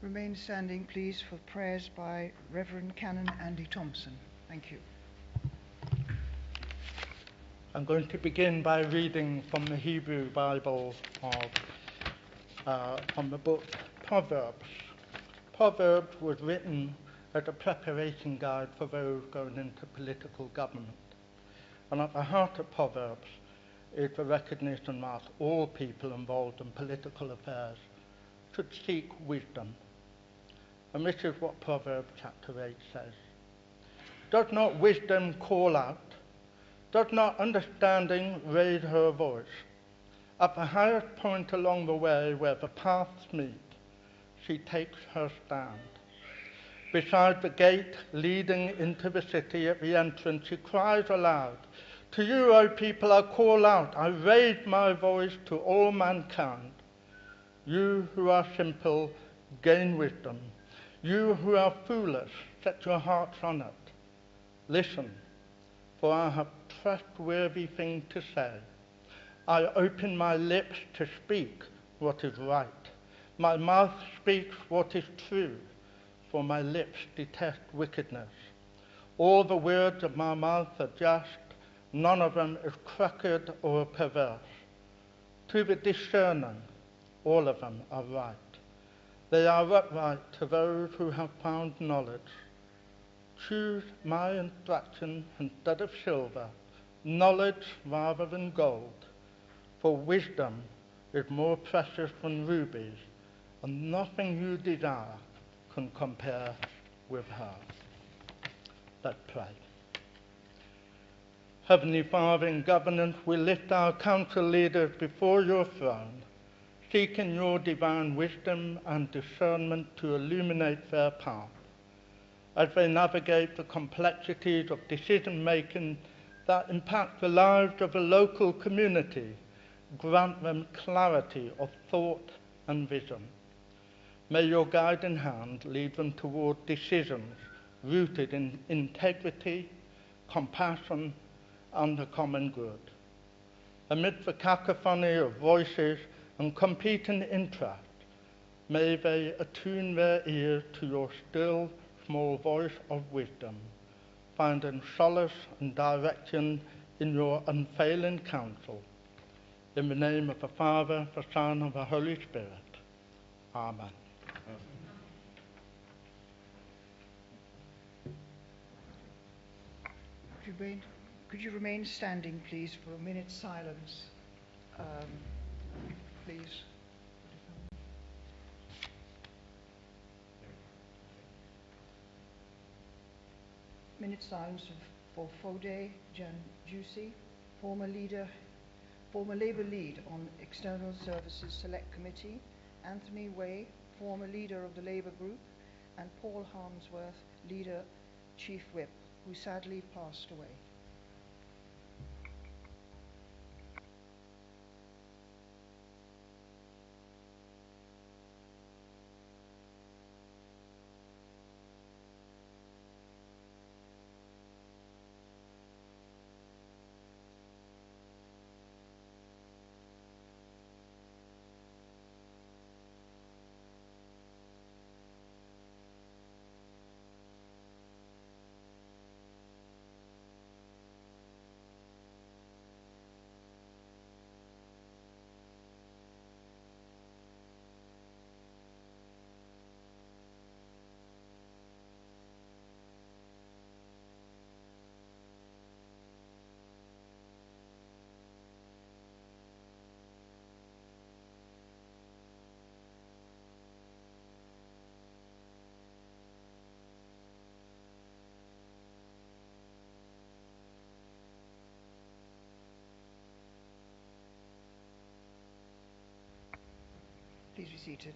Remain standing, please, for prayers by Reverend Canon Andy Thompson. Thank you. I'm going to begin by reading from the Hebrew Bible from the book Proverbs. Proverbs was written as a preparation guide for those going into political government. And at the heart of Proverbs is the recognition that all people involved in political affairs should seek wisdom. And this is what Proverbs chapter 8 says. Does not wisdom call out? Does not understanding raise her voice? At the highest point along the way where the paths meet, she takes her stand. Beside the gate leading into the city at the entrance, she cries aloud, "To you, O people, I call out. I raise my voice to all mankind. You who are simple, gain wisdom. You who are foolish, set your hearts on it. Listen, for I have trustworthy things to say. I open my lips to speak what is right. My mouth speaks what is true, for my lips detest wickedness. All the words of my mouth are just, none of them is crooked or perverse. To the discerning, all of them are right. They are upright to those who have found knowledge. Choose my instruction instead of silver, knowledge rather than gold. For wisdom is more precious than rubies, and nothing you desire can compare with her." Let's pray. Heavenly Father, in governance, we lift our council leaders before your throne, seeking your divine wisdom and discernment to illuminate their path. As they navigate the complexities of decision-making that impact the lives of the local community, grant them clarity of thought and vision. May your guiding hand lead them toward decisions rooted in integrity, compassion, and the common good. Amid the cacophony of voices and competing interests, may they attune their ears to your still, small voice of wisdom, finding solace and direction in your unfailing counsel. In the name of the Father, the Son, and the Holy Spirit. Amen. Could you remain standing, please, for a minute's silence, please? Minute silence for Fode Janjusi, former Labour lead on External Services Select Committee, Anthony Way, former leader of the Labour Group, and Paul Harmsworth, leader, Chief Whip, who sadly passed away. Please be seated.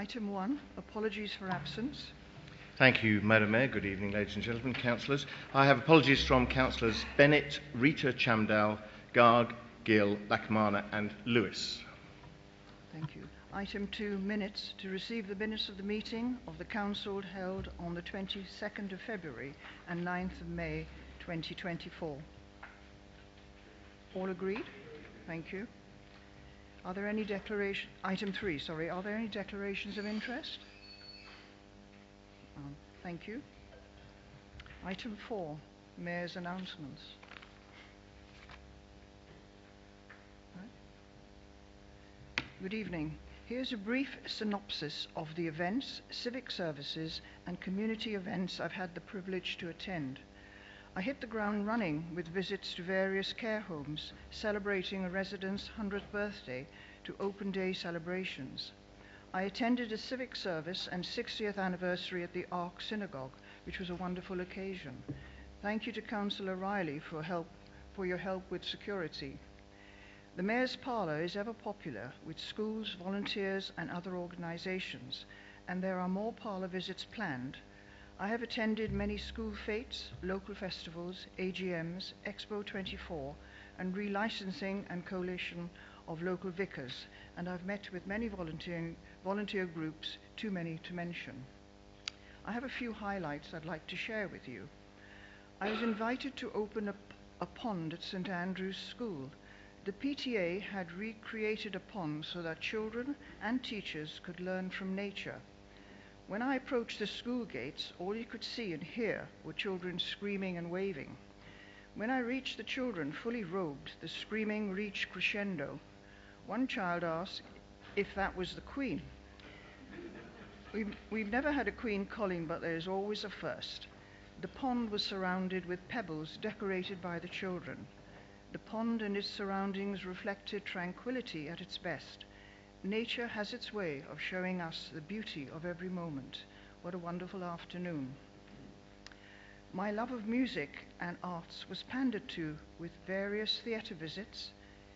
Item 1, apologies for absence. Thank you, Madam Mayor. Good evening, ladies and gentlemen, councillors. I have apologies from councillors Bennett, Rita Chamdal, Garg, Gill, Lachmana and Lewis. Thank you. Item 2, minutes. To receive the minutes of the meeting of the Council held on the 22nd of February and 9th of May 2024. All agreed? Thank you. Are there any declarations? Item 3, sorry. Are there any declarations of interest? Thank you. Item 4, Mayor's announcements. Good evening. Here's a brief synopsis of the events, civic services and community events I've had the privilege to attend. I hit the ground running with visits to various care homes, celebrating a resident's 100th birthday to open day celebrations. I attended a civic service and 60th anniversary at the Ark Synagogue, which was a wonderful occasion. Thank you to Councillor Riley for your help with security. The Mayor's Parlour is ever popular with schools, volunteers and other organisations, and there are more parlour visits planned. I have attended many school fetes, local festivals, AGMs, Expo 24 and relicensing and coalition of local vicars, and I've met with many volunteer groups, too many to mention. I have a few highlights I'd like to share with you. I was invited to open a pond at St Andrew's School. The PTA had recreated a pond so that children and teachers could learn from nature. When I approached the school gates, all you could see and hear were children screaming and waving. When I reached the children fully robed, the screaming reached crescendo. One child asked if that was the Queen. We've never had a Queen Colleen, but there is always a first. The pond was surrounded with pebbles decorated by the children. The pond and its surroundings reflected tranquility at its best. Nature has its way of showing us the beauty of every moment. What a wonderful afternoon. My love of music and arts was pandered to with various theatre visits,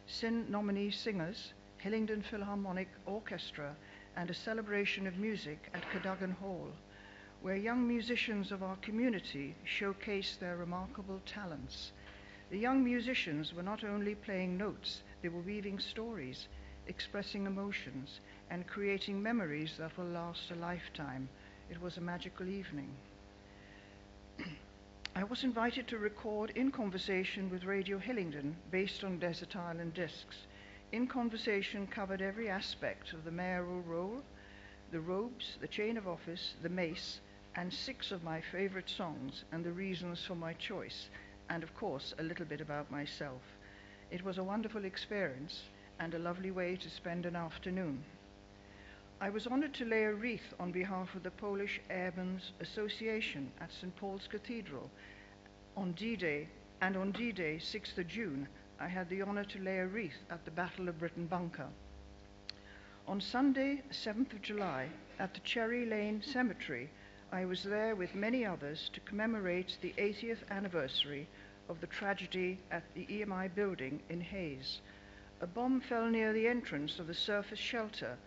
SIN nominee singers, Hillingdon Philharmonic Orchestra, and a celebration of music at Cadogan Hall, where young musicians of our community showcased their remarkable talents. The young musicians were not only playing notes, they were weaving stories, expressing emotions, and creating memories that will last a lifetime. It was a magical evening. I was invited to record In Conversation with Radio Hillingdon based on Desert Island Discs. In Conversation covered every aspect of the mayoral role, the robes, the chain of office, the mace, and 6 of my favorite songs and the reasons for my choice, and of course a little bit about myself. It was a wonderful experience and a lovely way to spend an afternoon. I was honored to lay a wreath on behalf of the Polish Airmen's Association at St. Paul's Cathedral on D-Day, and on D-Day, 6th of June, I had the honor to lay a wreath at the Battle of Britain Bunker. On Sunday, 7th of July, at the Cherry Lane Cemetery, I was there with many others to commemorate the 80th anniversary of the tragedy at the EMI building in Hayes. A bomb fell near the entrance of the surface shelter,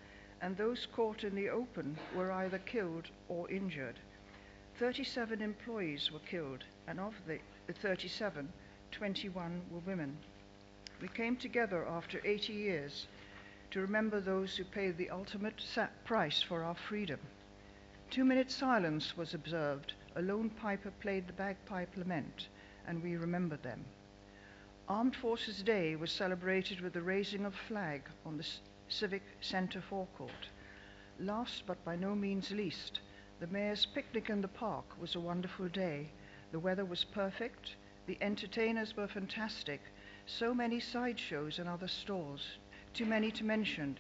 and those caught in the open were either killed or injured. 37 employees were killed, and of the 37, 21 were women. We came together after 80 years to remember those who paid the ultimate price for our freedom. 2-minute silence was observed. A lone piper played the bagpipe lament, and we remembered them. Armed Forces Day was celebrated with the raising of flag on the Civic Centre forecourt. Last but by no means least, the Mayor's picnic in the park was a wonderful day. The weather was perfect, the entertainers were fantastic, so many sideshows and other stalls, too many to mention,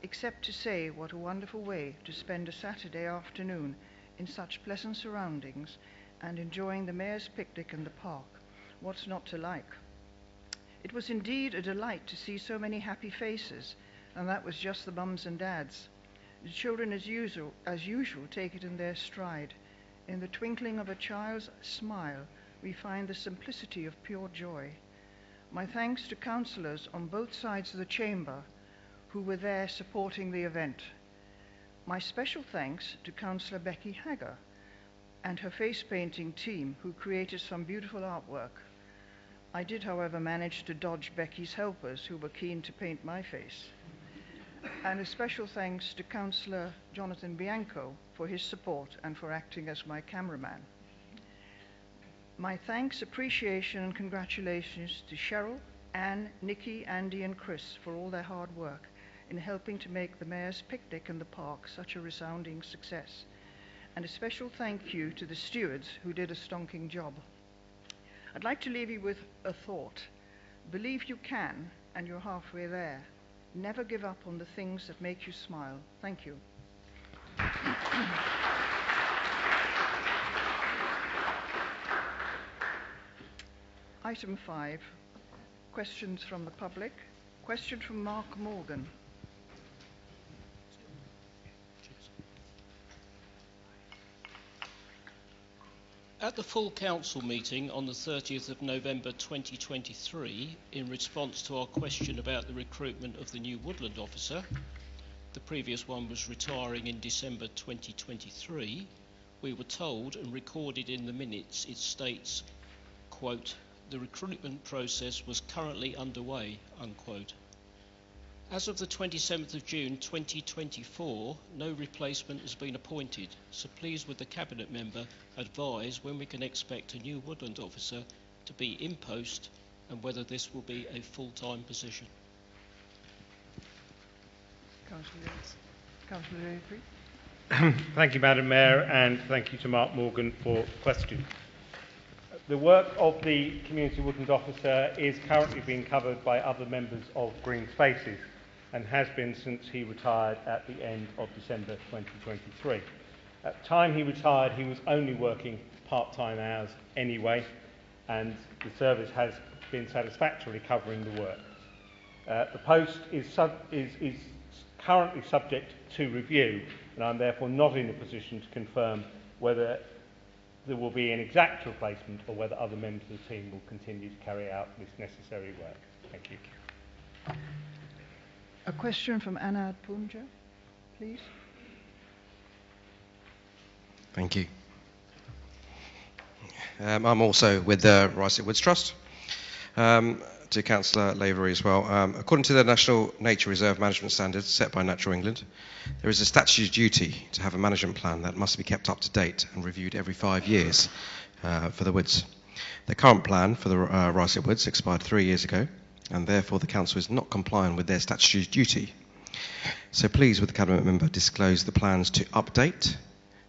except to say what a wonderful way to spend a Saturday afternoon in such pleasant surroundings and enjoying the Mayor's picnic in the park. What's not to like? It was indeed a delight to see so many happy faces, and that was just the mums and dads. The children, as usual, take it in their stride. In the twinkling of a child's smile, we find the simplicity of pure joy. My thanks to councillors on both sides of the chamber who were there supporting the event. My special thanks to Councillor Becky Hagger and her face painting team, who created some beautiful artwork. I did, however, manage to dodge Becky's helpers, who were keen to paint my face. And a special thanks to Councillor Jonathan Bianco for his support and for acting as my cameraman. My thanks, appreciation and congratulations to Cheryl, Anne, Nikki, Andy and Chris for all their hard work in helping to make the Mayor's picnic in the park such a resounding success. And a special thank you to the stewards who did a stonking job. I'd like to leave you with a thought. Believe you can, and you're halfway there. Never give up on the things that make you smile. Thank you. Item 5, questions from the public. Question from Mark Morgan. At the full council meeting on the 30th of November 2023, in response to our question about the recruitment of the new woodland officer, the previous one was retiring in December 2023, we were told and recorded in the minutes it states, quote, the recruitment process was currently underway, unquote. As of the 27th of June 2024, no replacement has been appointed, so please would the Cabinet Member advise when we can expect a new woodland officer to be in post and whether this will be a full-time position. Councillor Avery. Thank you, Madam Mayor, and thank you to Mark Morgan for the question. The work of the Community Woodland Officer is currently being covered by other members of Green Spaces and has been since he retired at the end of December 2023. At the time he retired, he was only working part-time hours anyway, and the service has been satisfactorily covering the work. The post is currently subject to review, and I'm therefore not in a position to confirm whether there will be an exact replacement or whether other members of the team will continue to carry out this necessary work. Thank you. A question from Anand Punja, please. Thank you. I'm also with the Rice Woods Trust. To Councillor Lavery as well. According to the National Nature Reserve Management Standards set by Natural England, there is a statutory duty to have a management plan that must be kept up to date and reviewed every 5 years for the woods. The current plan for the Rice Woods expired 3 years ago, and therefore the Council is not complying with their statutory duty. So please, would the Cabinet Member disclose the plans to update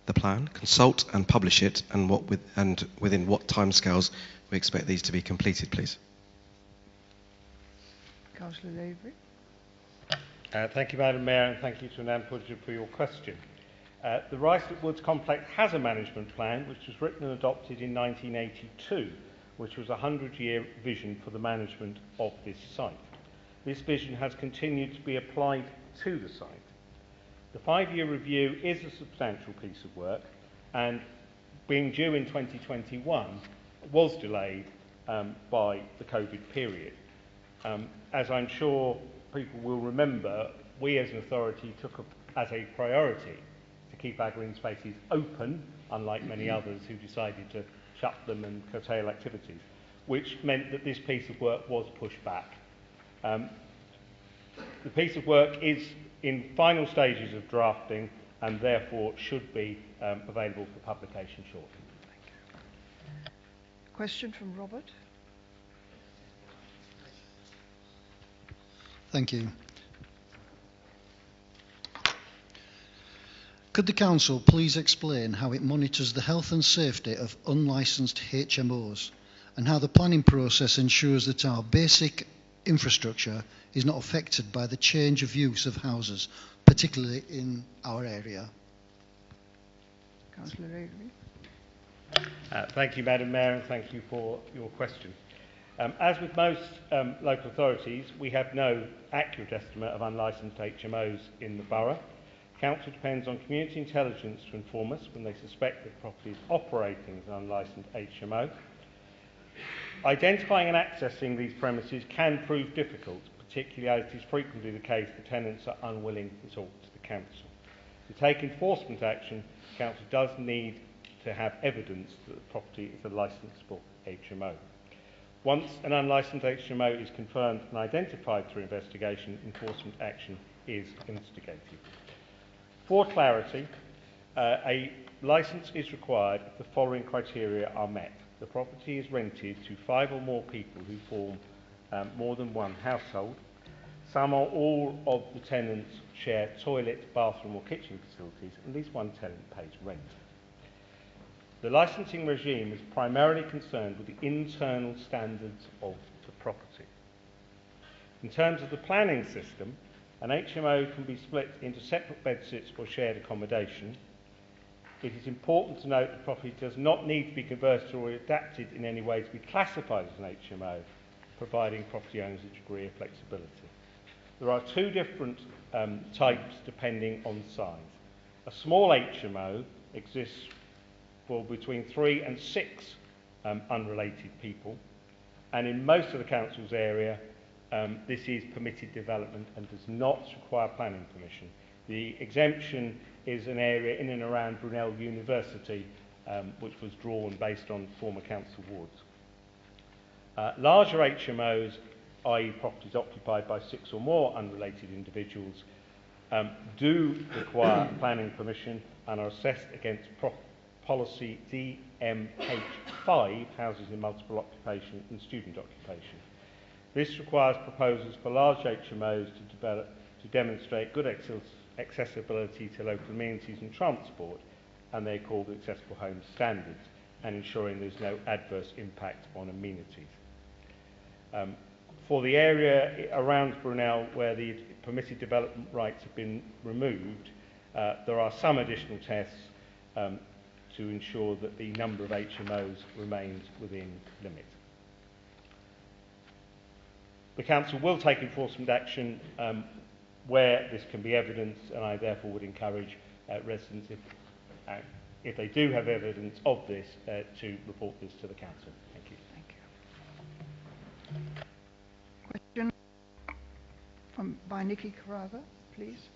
the plan, consult and publish it, and within what timescales we expect these to be completed, please? Councillor Lavery. Thank you, Madam Mayor, and thank you to Anand Punja for your question. The Rice Woods Complex has a management plan which was written and adopted in 1982, which was a 100-year vision for the management of this site. This vision has continued to be applied to the site. The 5-year review is a substantial piece of work, and being due in 2021 was delayed by the COVID period. As I'm sure people will remember, we as an authority took as a priority to keep our green spaces open, unlike many others who decided to shut them and curtail activities, which meant that this piece of work was pushed back. The piece of work is in final stages of drafting and therefore should be available for publication shortly. Question from Robert. Thank you. Could the Council please explain how it monitors the health and safety of unlicensed HMOs and how the planning process ensures that our basic infrastructure is not affected by the change of use of houses, particularly in our area? Councillor Avery. Thank you, Madam Mayor, and thank you for your question. As with most local authorities, we have no accurate estimate of unlicensed HMOs in the borough. Council depends on community intelligence to inform us when they suspect that property is operating as an unlicensed HMO. Identifying and accessing these premises can prove difficult, particularly as it is frequently the case that tenants are unwilling to talk to the council. To take enforcement action, the Council does need to have evidence that the property is a licensable HMO. Once an unlicensed HMO is confirmed and identified through investigation, enforcement action is instigated. For clarity, a licence is required if the following criteria are met. The property is rented to 5 or more people who form more than one household. Some or all of the tenants share toilet, bathroom or kitchen facilities, and at least one tenant pays rent. The licensing regime is primarily concerned with the internal standards of the property. In terms of the planning system, an HMO can be split into separate bedsits or shared accommodation. It is important to note the property does not need to be converted or adapted in any way to be classified as an HMO, providing property owners a degree of flexibility. There are 2 different types depending on size. A small HMO exists for between 3 and 6 unrelated people, and in most of the council's area this is permitted development and does not require planning permission. The exemption is an area in and around Brunel University, which was drawn based on former council wards. Larger HMOs, i.e. properties occupied by 6 or more unrelated individuals, do require planning permission and are assessed against policy DMH5, houses in multiple occupation and student occupation. This requires proposals for large HMOs to demonstrate good accessibility to local amenities and transport, and they're called accessible home standards, and ensuring there's no adverse impact on amenities. For the area around Brunel where the permitted development rights have been removed, there are some additional tests to ensure that the number of HMOs remains within limit. The Council will take enforcement action where this can be evidenced, and I therefore would encourage residents, if they do have evidence of this, to report this to the Council. Thank you. Thank you. Question by Nikki Carava, please.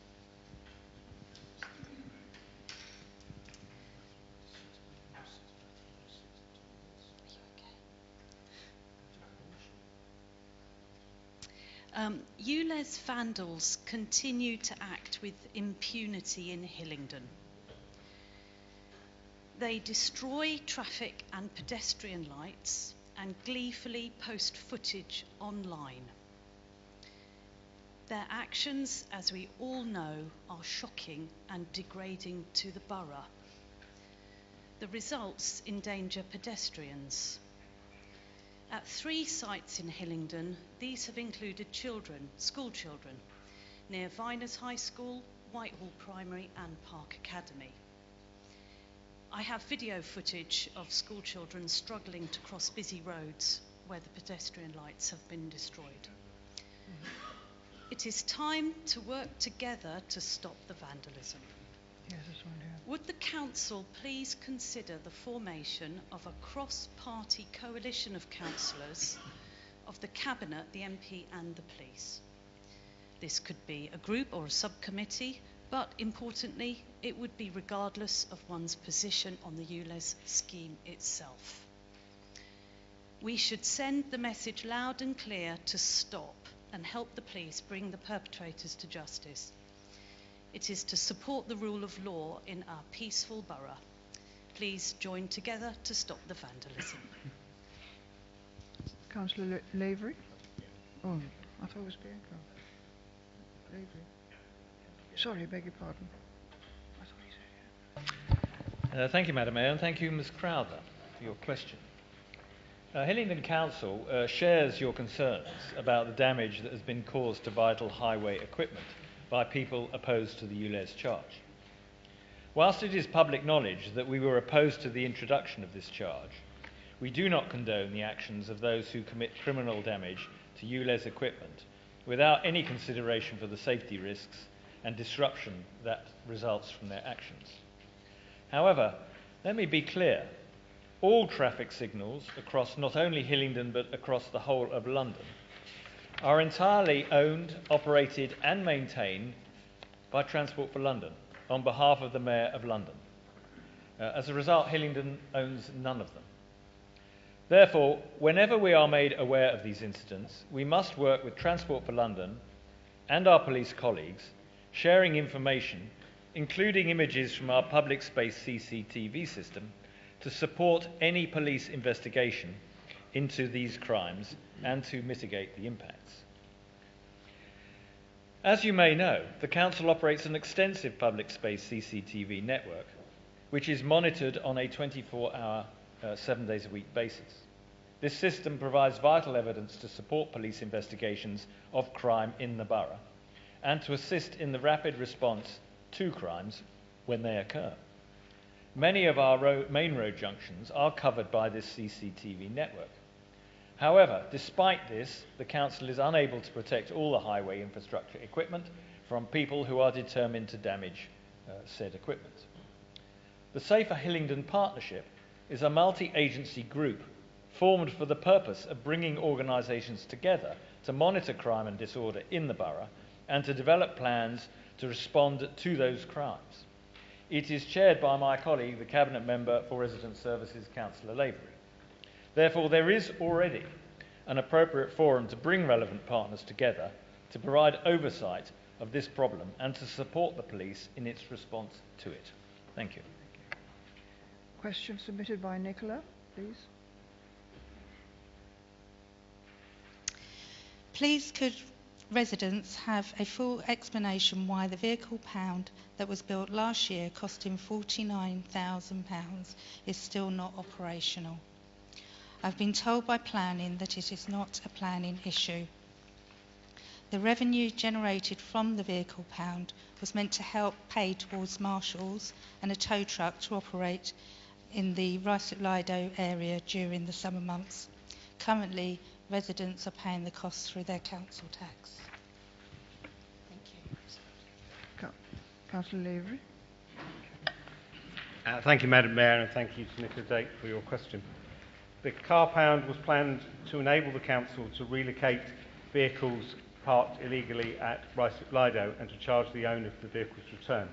ULEZ vandals continue to act with impunity in Hillingdon. They destroy traffic and pedestrian lights and gleefully post footage online. Their actions, as we all know, are shocking and degrading to the borough. The results endanger pedestrians. At 3 sites in Hillingdon, these have included children, school children, near Viners High School, Whitehall Primary and Park Academy. I have video footage of school children struggling to cross busy roads where the pedestrian lights have been destroyed. It is time to work together to stop the vandalism. Yes, this one here. Would the Council please consider the formation of a cross-party coalition of councillors of the Cabinet, the MP and the police? This could be a group or a subcommittee, but importantly, it would be regardless of one's position on the ULEZ scheme itself. We should send the message loud and clear to stop and help the police bring the perpetrators to justice. It is to support the rule of law in our peaceful borough. Please join together to stop the vandalism. Councillor Lavery? Oh, I thought it was Bianco. Lavery. Sorry, beg your pardon. I thought he said Thank you, Madam Mayor, and thank you, Ms Crowther, for your question. Hillingdon Council shares your concerns about the damage that has been caused to vital highway equipment by people opposed to the ULEZ charge. Whilst it is public knowledge that we were opposed to the introduction of this charge, we do not condone the actions of those who commit criminal damage to ULEZ equipment without any consideration for the safety risks and disruption that results from their actions. However, let me be clear. All traffic signals across not only Hillingdon but across the whole of London are entirely owned, operated and maintained by Transport for London, on behalf of the Mayor of London. As a result, Hillingdon owns none of them. Therefore, whenever we are made aware of these incidents, we must work with Transport for London and our police colleagues, sharing information, including images from our public space CCTV system, to support any police investigation into these crimes and to mitigate the impacts. As you may know, the Council operates an extensive public space CCTV network, which is monitored on a 24-hour, 7 days a week basis. This system provides vital evidence to support police investigations of crime in the borough and to assist in the rapid response to crimes when they occur. Many of our main road junctions are covered by this CCTV network. However, despite this, the Council is unable to protect all the highway infrastructure equipment from people who are determined to damage said equipment. The Safer Hillingdon Partnership is a multi-agency group formed for the purpose of bringing organisations together to monitor crime and disorder in the borough and to develop plans to respond to those crimes. It is chaired by my colleague, the Cabinet Member for Resident Services, Councillor Lavery. Therefore, there is already an appropriate forum to bring relevant partners together to provide oversight of this problem and to support the police in its response to it. Thank you. Question submitted by Nicola, please. Please could residents have a full explanation why the vehicle pound that was built last year costing £49,000 is still not operational? I've been told by planning that it is not a planning issue. The revenue generated from the vehicle pound was meant to help pay towards marshals and a tow truck to operate in the Ruislip-Lido area during the summer months. Currently, residents are paying the costs through their council tax. Thank you. Councillor Lavery. Thank you, Madam Mayor, and thank you to Nicola Dake for your question. The car pound was planned to enable the council to relocate vehicles parked illegally at Ruislip-Lido and to charge the owner for the vehicle's return.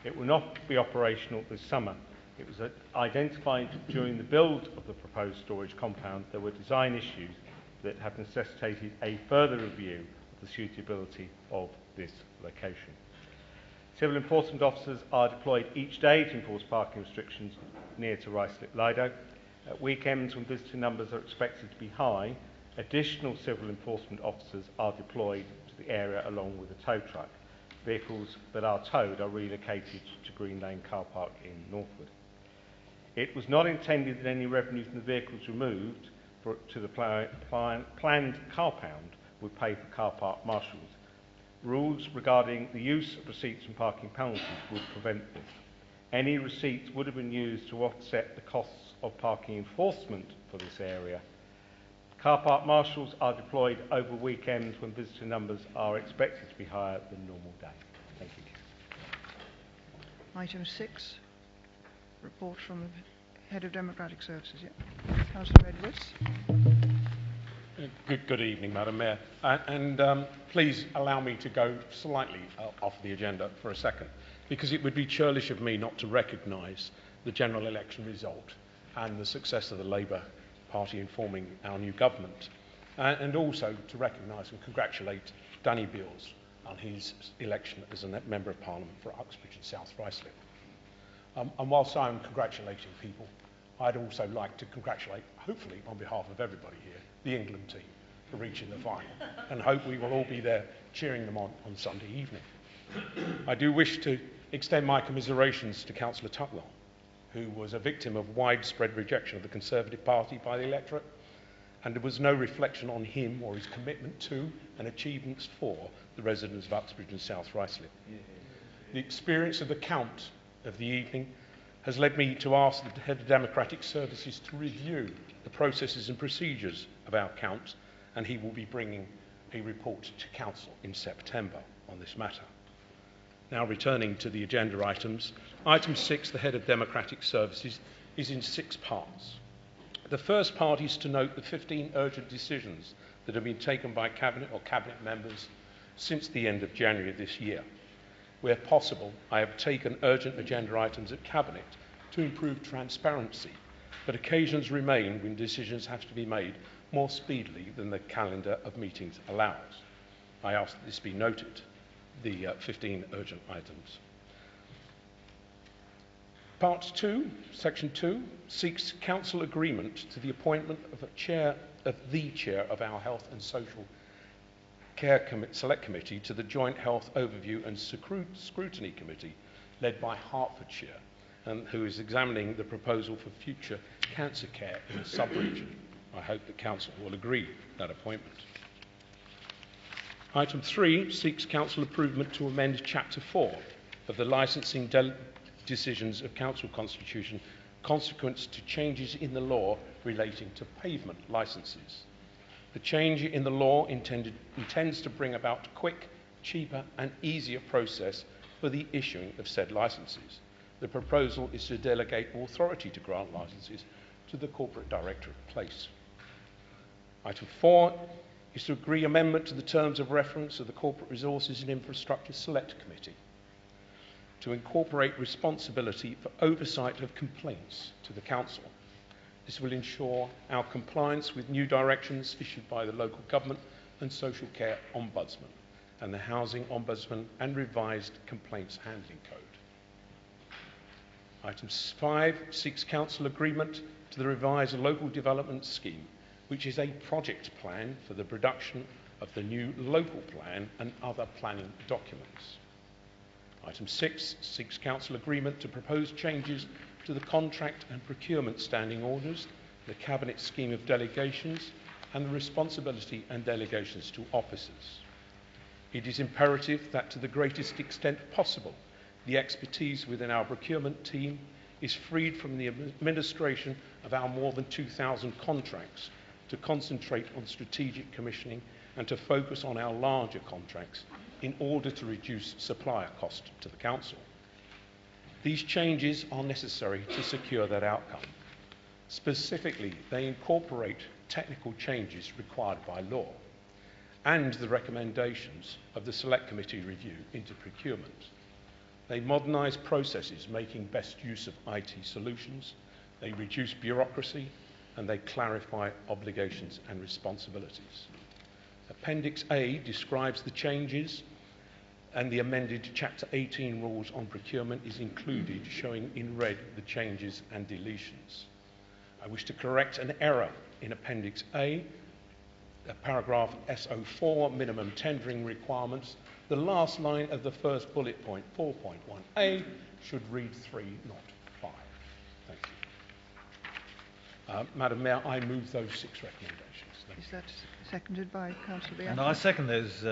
It will not be operational this summer. It was identified during the build of the proposed storage compound there were design issues that have necessitated a further review of the suitability of this location. Civil enforcement officers are deployed each day to enforce parking restrictions near to Ruislip-Lido. At weekends, when visitor numbers are expected to be high, additional civil enforcement officers are deployed to the area along with a tow truck. Vehicles that are towed are relocated to Green Lane car park in Northwood. It was not intended that any revenue from the vehicles removed to the planned car pound would pay for car park marshals. Rules regarding the use of receipts from parking penalties would prevent this. Any receipts would have been used to offset the costs of parking enforcement for this area. Car park marshals are deployed over weekends when visitor numbers are expected to be higher than normal days. Thank you. Item 6, report from the Head of Democratic Services. Yeah. Councillor Edwards. Good evening, Madam Mayor. Please allow me to go slightly off the agenda for a second, because it would be churlish of me not to recognise the general election result and the success of the Labour Party in forming our new government, and also to recognise and congratulate Danny Beals on his election as a Member of Parliament for Uxbridge and South Ruislip. And whilst I'm congratulating people, I'd also like to congratulate, hopefully on behalf of everybody here, the England team for reaching the final, and hope we will all be there cheering them on Sunday evening. I do wish to extend my commiserations to Councillor Tutwell, who was a victim of widespread rejection of the Conservative Party by the electorate, and there was no reflection on him or his commitment to and achievements for the residents of Uxbridge and South Ruislip. The experience of the count of the evening has led me to ask the Head of Democratic Services to review the processes and procedures of our count, and he will be bringing a report to Council in September on this matter. Now returning to the agenda items, item 6, the Head of Democratic Services, is in 6 parts. The first part is to note the 15 urgent decisions that have been taken by Cabinet or Cabinet members since the end of January this year. Where possible, I have taken urgent agenda items at Cabinet to improve transparency, but occasions remain when decisions have to be made more speedily than the calendar of meetings allows. I ask that this be noted, the 15 urgent items. Part 2, Section 2, seeks Council agreement to the appointment of the Chair of our Health and Social Care Select Committee to the Joint Health Overview and Scrutiny Committee, led by Hertfordshire, and who is examining the proposal for future cancer care in the sub-region. I hope the Council will agree that appointment. Item 3 seeks Council approval to amend Chapter 4 of the licensing decisions of Council Constitution consequent to changes in the law relating to pavement licences. The change in the law intends to bring about a quick, cheaper and easier process for the issuing of said licences. The proposal is to delegate authority to grant licences to the Corporate Director of Place. Item 4 is to agree amendment to the terms of reference of the Corporate Resources and Infrastructure Select Committee to incorporate responsibility for oversight of complaints to the Council. This will ensure our compliance with new directions issued by the Local Government and Social Care Ombudsman and the Housing Ombudsman and revised Complaints Handling Code. Item 5 seeks Council agreement to the revised Local Development Scheme, which is a project plan for the production of the new local plan and other planning documents. Item 6 seeks Council agreement to propose changes to the contract and procurement standing orders, the Cabinet scheme of delegations, and the responsibility and delegations to officers. It is imperative that to the greatest extent possible, the expertise within our procurement team is freed from the administration of our more than 2,000 contracts to concentrate on strategic commissioning and to focus on our larger contracts in order to reduce supplier cost to the Council. These changes are necessary to secure that outcome. Specifically, they incorporate technical changes required by law and the recommendations of the Select Committee review into procurement. They modernise processes, making best use of IT solutions. They reduce bureaucracy and they clarify obligations and responsibilities. Appendix A describes the changes, and the amended Chapter 18 rules on procurement is included, showing in red the changes and deletions. I wish to correct an error in Appendix A, paragraph SO4, minimum tendering requirements. The last line of the first bullet point, 4.1a, should read 3, not 5. Thank you. Madam Mayor, I move those 6 recommendations. Is that seconded by Councillor Bianchi? And I second those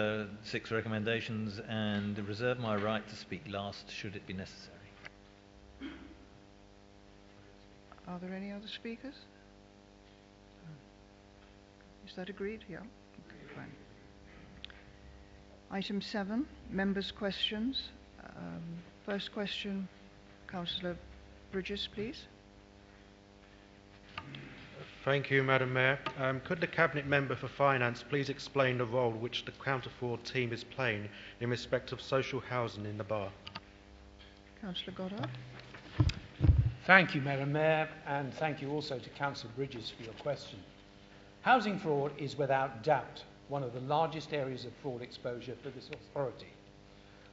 6 recommendations and reserve my right to speak last should it be necessary. Are there any other speakers? Is that agreed? Yeah. Okay, fine. Item 7, members' questions. First question, Councillor Bridges, please. Thank you, Madam Mayor. Could the Cabinet Member for Finance please explain the role which the Counter Fraud team is playing in respect of social housing in the borough? Councillor Goddard. Thank you, Madam Mayor, and thank you also to Councillor Bridges for your question. Housing fraud is without doubt one of the largest areas of fraud exposure for this authority.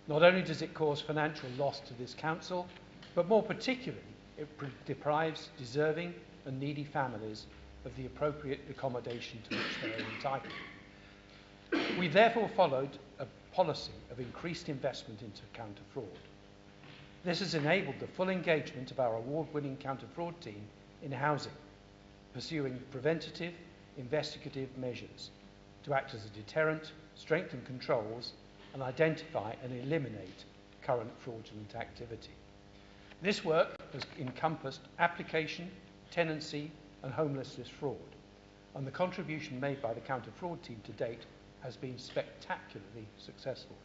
Not only does it cause financial loss to this council, but more particularly, it deprives deserving and needy families of the appropriate accommodation to which they are entitled. We therefore followed a policy of increased investment into counter-fraud. This has enabled the full engagement of our award-winning counter-fraud team in housing, pursuing preventative, investigative measures to act as a deterrent, strengthen controls, and identify and eliminate current fraudulent activity. This work has encompassed application, tenancy, and homelessness fraud, and the contribution made by the counter-fraud team to date has been spectacularly successful.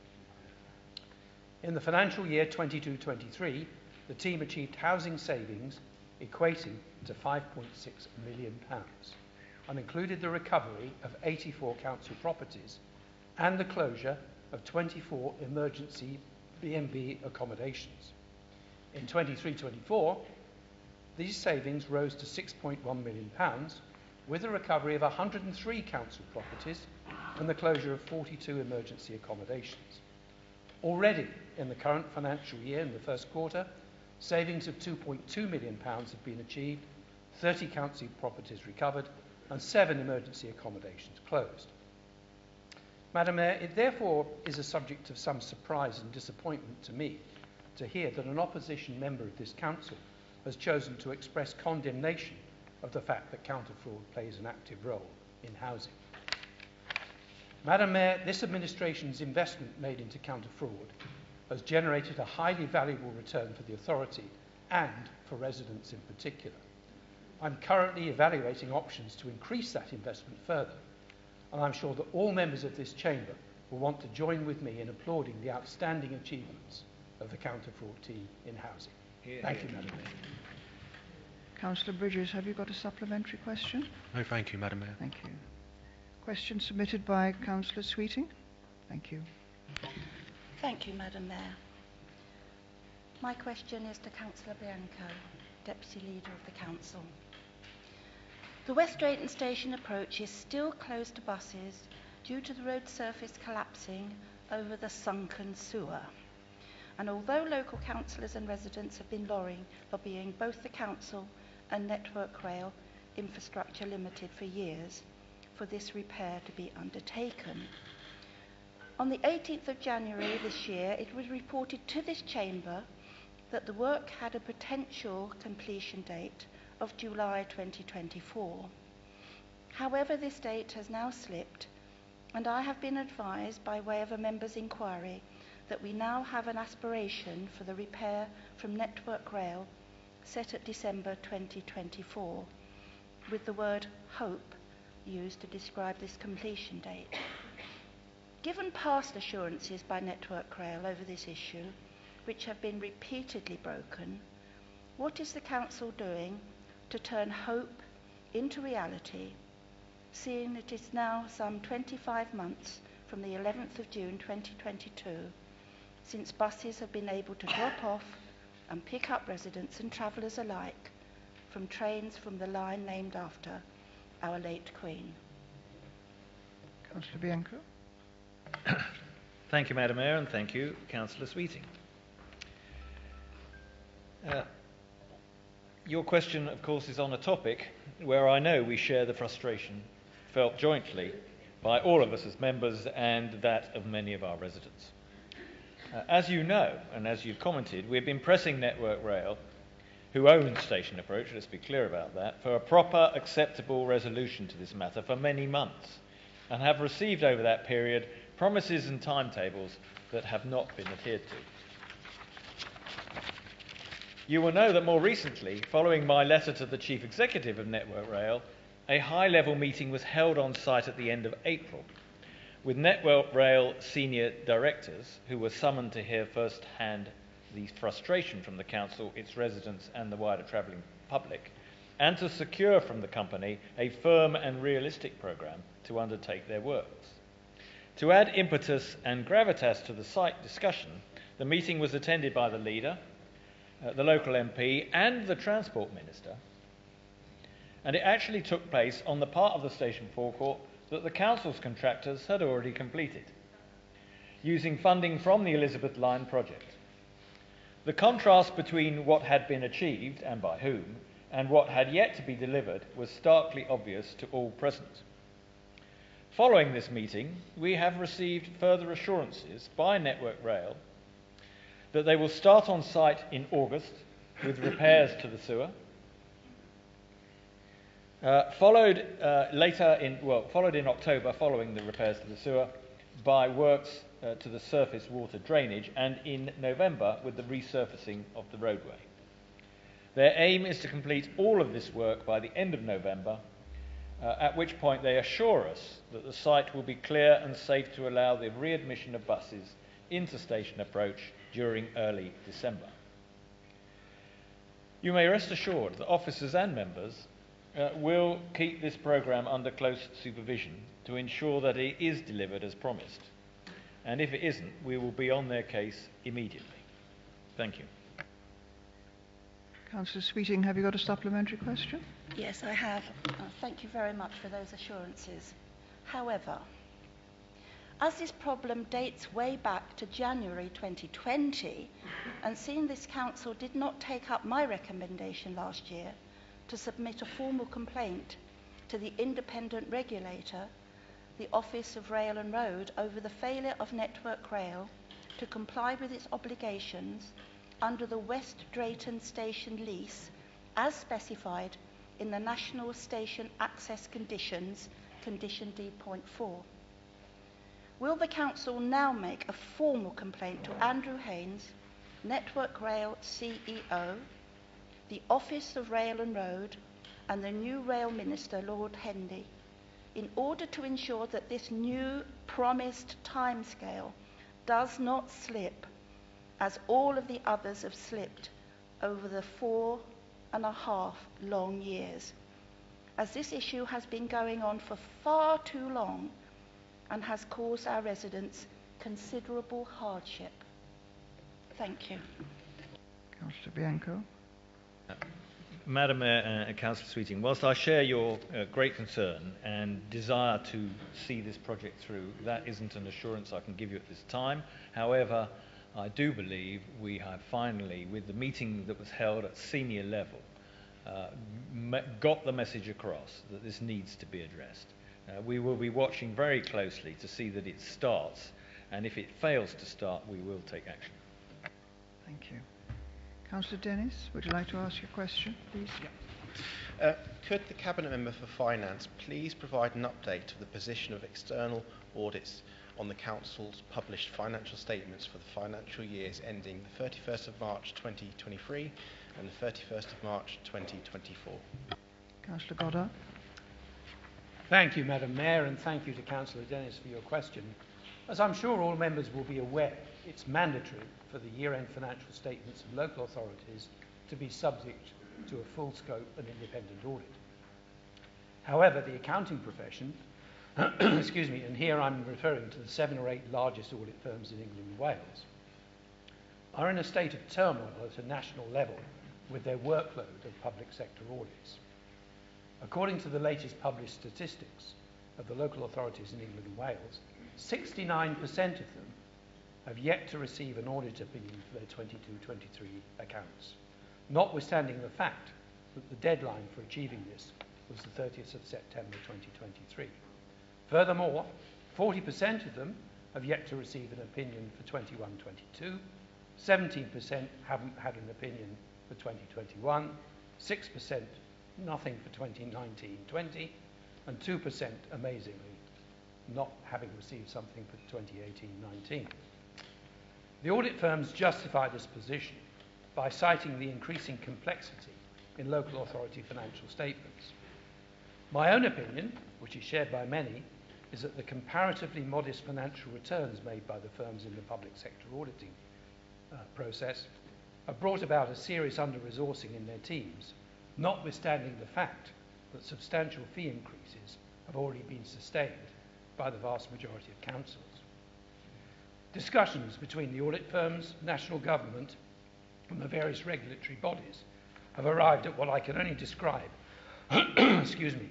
In the financial year 22-23, the team achieved housing savings equating to £5.6 million and included the recovery of 84 council properties and the closure of 24 emergency B&B accommodations. In 23-24, these savings rose to £6.1 million, with a recovery of 103 council properties and the closure of 42 emergency accommodations. Already in the current financial year, in the first quarter, savings of £2.2 million have been achieved, 30 council properties recovered, and 7 emergency accommodations closed. Madam Mayor, it therefore is a subject of some surprise and disappointment to me to hear that an opposition member of this council has chosen to express condemnation of the fact that counter-fraud plays an active role in housing. Madam Mayor, this administration's investment made into counter-fraud has generated a highly valuable return for the authority and for residents in particular. I'm currently evaluating options to increase that investment further, and I'm sure that all members of this chamber will want to join with me in applauding the outstanding achievements of the counter-fraud team in housing. Thank you, Madam Mayor. Councillor Bridges, have you got a supplementary question? No, thank you, Madam Mayor. Thank you. Question submitted by Councillor Sweeting. Thank you. Thank you, Madam Mayor. My question is to Councillor Bianco, Deputy Leader of the Council. The West Drayton Station approach is still closed to buses due to the road surface collapsing over the sunken sewer. And although local councillors and residents have been lobbying both the council and Network Rail Infrastructure Limited for years for this repair to be undertaken. On the 18th of January this year, it was reported to this chamber that the work had a potential completion date of July 2024. However, this date has now slipped, and I have been advised by way of a member's inquiry that we now have an aspiration for the repair from Network Rail set at December 2024, with the word hope used to describe this completion date. Given past assurances by Network Rail over this issue, which have been repeatedly broken, what is the Council doing to turn hope into reality, seeing it is now some 25 months from the 11th of June 2022 since buses have been able to drop off and pick up residents and travellers alike from trains from the line named after our late Queen? Councillor Bianco. Thank you, Madam Mayor, and thank you, Councillor Sweeting. Your question, of course, is on a topic where I know we share the frustration felt jointly by all of us as members and that of many of our residents. As you know, and as you've commented, we've been pressing Network Rail, who own Station Approach, let's be clear about that, for a proper, acceptable resolution to this matter for many months, and have received over that period promises and timetables that have not been adhered to. You will know that more recently, following my letter to the Chief Executive of Network Rail, a high-level meeting was held on site at the end of April, with Network Rail senior directors who were summoned to hear first-hand the frustration from the Council, its residents and the wider travelling public, and to secure from the company a firm and realistic programme to undertake their works. To add impetus and gravitas to the site discussion, the meeting was attended by the leader, the local MP and the Transport Minister, and it actually took place on the part of the station forecourt that the Council's contractors had already completed, using funding from the Elizabeth Line project. The contrast between what had been achieved, and by whom, and what had yet to be delivered was starkly obvious to all present. Following this meeting, we have received further assurances by Network Rail that they will start on site in August with repairs to the sewer, followed in October, following the repairs to the sewer, by works to the surface water drainage, and in November with the resurfacing of the roadway. Their aim is to complete all of this work by the end of November, at which point they assure us that the site will be clear and safe to allow the readmission of buses into Station Approach during early December. You may rest assured that officers and members will keep this programme under close supervision to ensure that it is delivered as promised. and if it isn't, we will be on their case immediately. Thank you. Councillor Sweeting, have you got a supplementary question? Yes, I have. Thank you very much for those assurances. However, as this problem dates way back to January 2020, and seeing this council did not take up my recommendation last year to submit a formal complaint to the independent regulator, the Office of Rail and Road, over the failure of Network Rail to comply with its obligations under the West Drayton Station lease as specified in the National Station Access Conditions, Condition D.4. Will the Council now make a formal complaint to Andrew Haynes, Network Rail CEO, the Office of Rail and Road, and the new Rail Minister, Lord Hendy, in order to ensure that this new promised timescale does not slip as all of the others have slipped over the 4.5 long years, as this issue has been going on for far too long and has caused our residents considerable hardship? Thank you. Councillor Bianco. Madam Mayor and Councillor Sweeting, whilst I share your great concern and desire to see this project through, that isn't an assurance I can give you at this time. However, I do believe we have finally, with the meeting that was held at senior level, got the message across that this needs to be addressed. We will be watching very closely to see that it starts, and if it fails to start, we will take action. Thank you. Councillor Dennis, would you like to ask your question, please? Could the Cabinet Member for Finance please provide an update of the position of external audits on the Council's published financial statements for the financial years ending the 31st of March 2023 and the 31st of March 2024? Councillor Goddard. Thank you, Madam Mayor, and thank you to Councillor Dennis for your question. As I'm sure all members will be aware, it's mandatory for the year-end financial statements of local authorities to be subject to a full scope and independent audit. However, the accounting profession, excuse me, and here I'm referring to the 7 or 8 largest audit firms in England and Wales, are in a state of turmoil at a national level with their workload of public sector audits. According to the latest published statistics of the local authorities in England and Wales, 69% of them have yet to receive an audit opinion for their 22-23 accounts, notwithstanding the fact that the deadline for achieving this was the 30th of September 2023. Furthermore, 40% of them have yet to receive an opinion for 21-22, 17% haven't had an opinion for 2021, 6% nothing for 2019-20, and 2%, amazingly, not having received something for 2018-19. The audit firms justify this position by citing the increasing complexity in local authority financial statements. My own opinion, which is shared by many, is that the comparatively modest financial returns made by the firms in the public sector auditing process have brought about a serious under-resourcing in their teams, notwithstanding the fact that substantial fee increases have already been sustained by the vast majority of councils. Discussions between the audit firms, national government, and the various regulatory bodies have arrived at what I can only describe excuse me,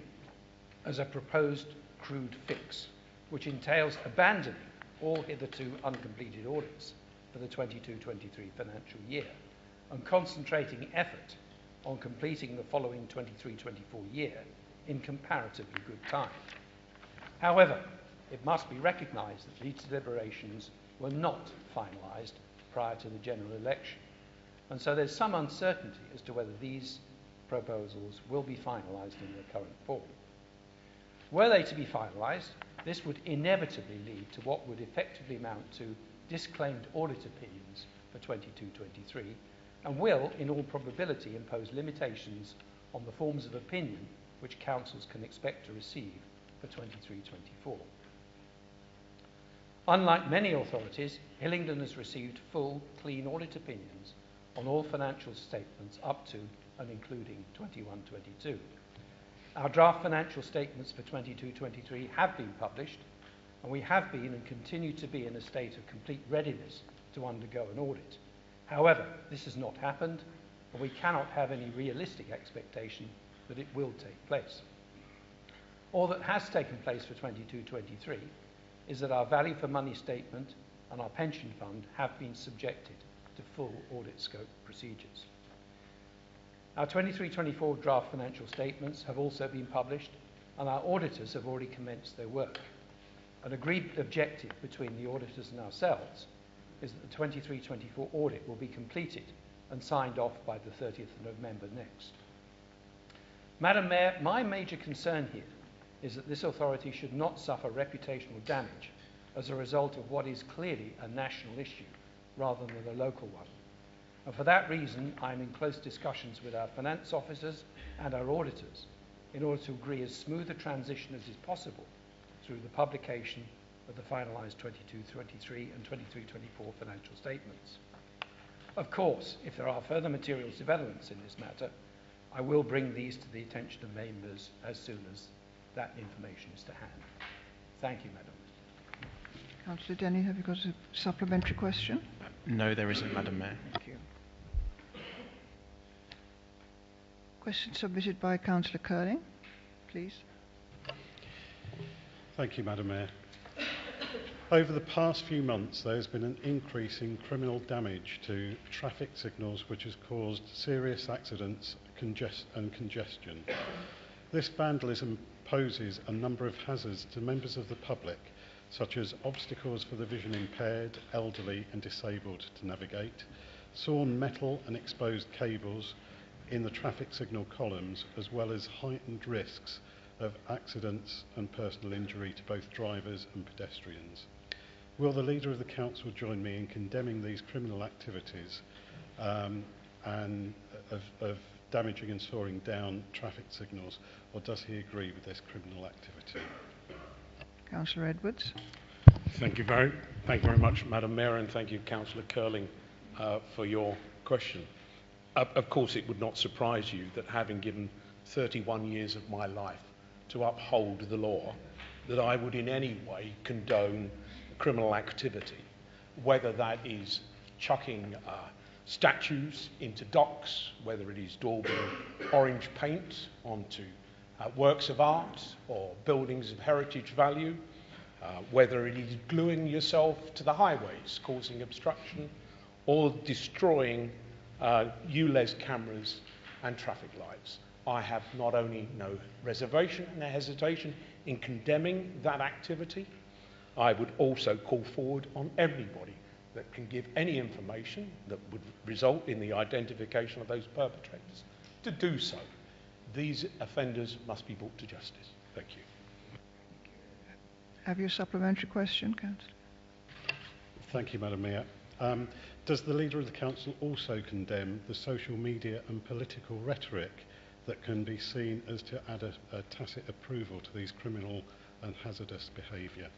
as a proposed crude fix, which entails abandoning all hitherto uncompleted audits for the 22-23 financial year and concentrating effort on completing the following 23-24 year in comparatively good time. However, it must be recognised that these deliberations were not finalised prior to the general election, and so there's some uncertainty as to whether these proposals will be finalised in their current form. Were they to be finalised, this would inevitably lead to what would effectively amount to disclaimed audit opinions for 22-23 and will, in all probability, impose limitations on the forms of opinion which councils can expect to receive for 23-24. Unlike many authorities, Hillingdon has received full, clean audit opinions on all financial statements up to and including 21-22. Our draft financial statements for 22-23 have been published, and we have been and continue to be in a state of complete readiness to undergo an audit. However, this has not happened, and we cannot have any realistic expectation that it will take place. All that has taken place for 22-23 is that our value for money statement and our pension fund have been subjected to full audit scope procedures. Our 23-24 draft financial statements have also been published, and our auditors have already commenced their work. An agreed objective between the auditors and ourselves is that the 23-24 audit will be completed and signed off by the 30th of November next. Madam Mayor, my major concern here is that this authority should not suffer reputational damage as a result of what is clearly a national issue rather than a local one. And for that reason, I am in close discussions with our finance officers and our auditors in order to agree as smooth a transition as is possible through the publication of the finalised 22-23 and 23-24 financial statements. Of course, if there are further materials developments in this matter, I will bring these to the attention of members as soon as that information is to hand. Thank you, Madam. Councillor Denny, have you got a supplementary question? No, there isn't, Madam Mayor. Thank you. Question submitted by Councillor Colleen, please. Thank you, Madam Mayor. Over the past few months, there has been an increase in criminal damage to traffic signals which has caused serious accidents and congestion. This vandalism poses a number of hazards to members of the public, such as obstacles for the vision impaired, elderly and disabled to navigate, sawn metal and exposed cables in the traffic signal columns, as well as heightened risks of accidents and personal injury to both drivers and pedestrians. Will the Leader of the Council join me in condemning these criminal activities and of damaging and sawing down traffic signals, or does he agree with this criminal activity? Councillor Edwards. Thank you very much, Madam Mayor, and thank you, Councillor Curling, for your question. Of course, it would not surprise you that having given 31 years of my life to uphold the law, that I would in any way condone criminal activity, whether that is chucking statues into docks, whether it is daubing orange paint onto works of art or buildings of heritage value, whether it is gluing yourself to the highways, causing obstruction, or destroying ULEZ cameras and traffic lights. I have not only no reservation and hesitation in condemning that activity, I would also call forward on everybody that can give any information that would result in the identification of those perpetrators to do so. These offenders must be brought to justice. Thank you. Have you a supplementary question, Councillor? Thank you, Madam Mayor. Does the Leader of the Council also condemn the social media and political rhetoric that can be seen as to add a tacit approval to these criminal and hazardous behaviour?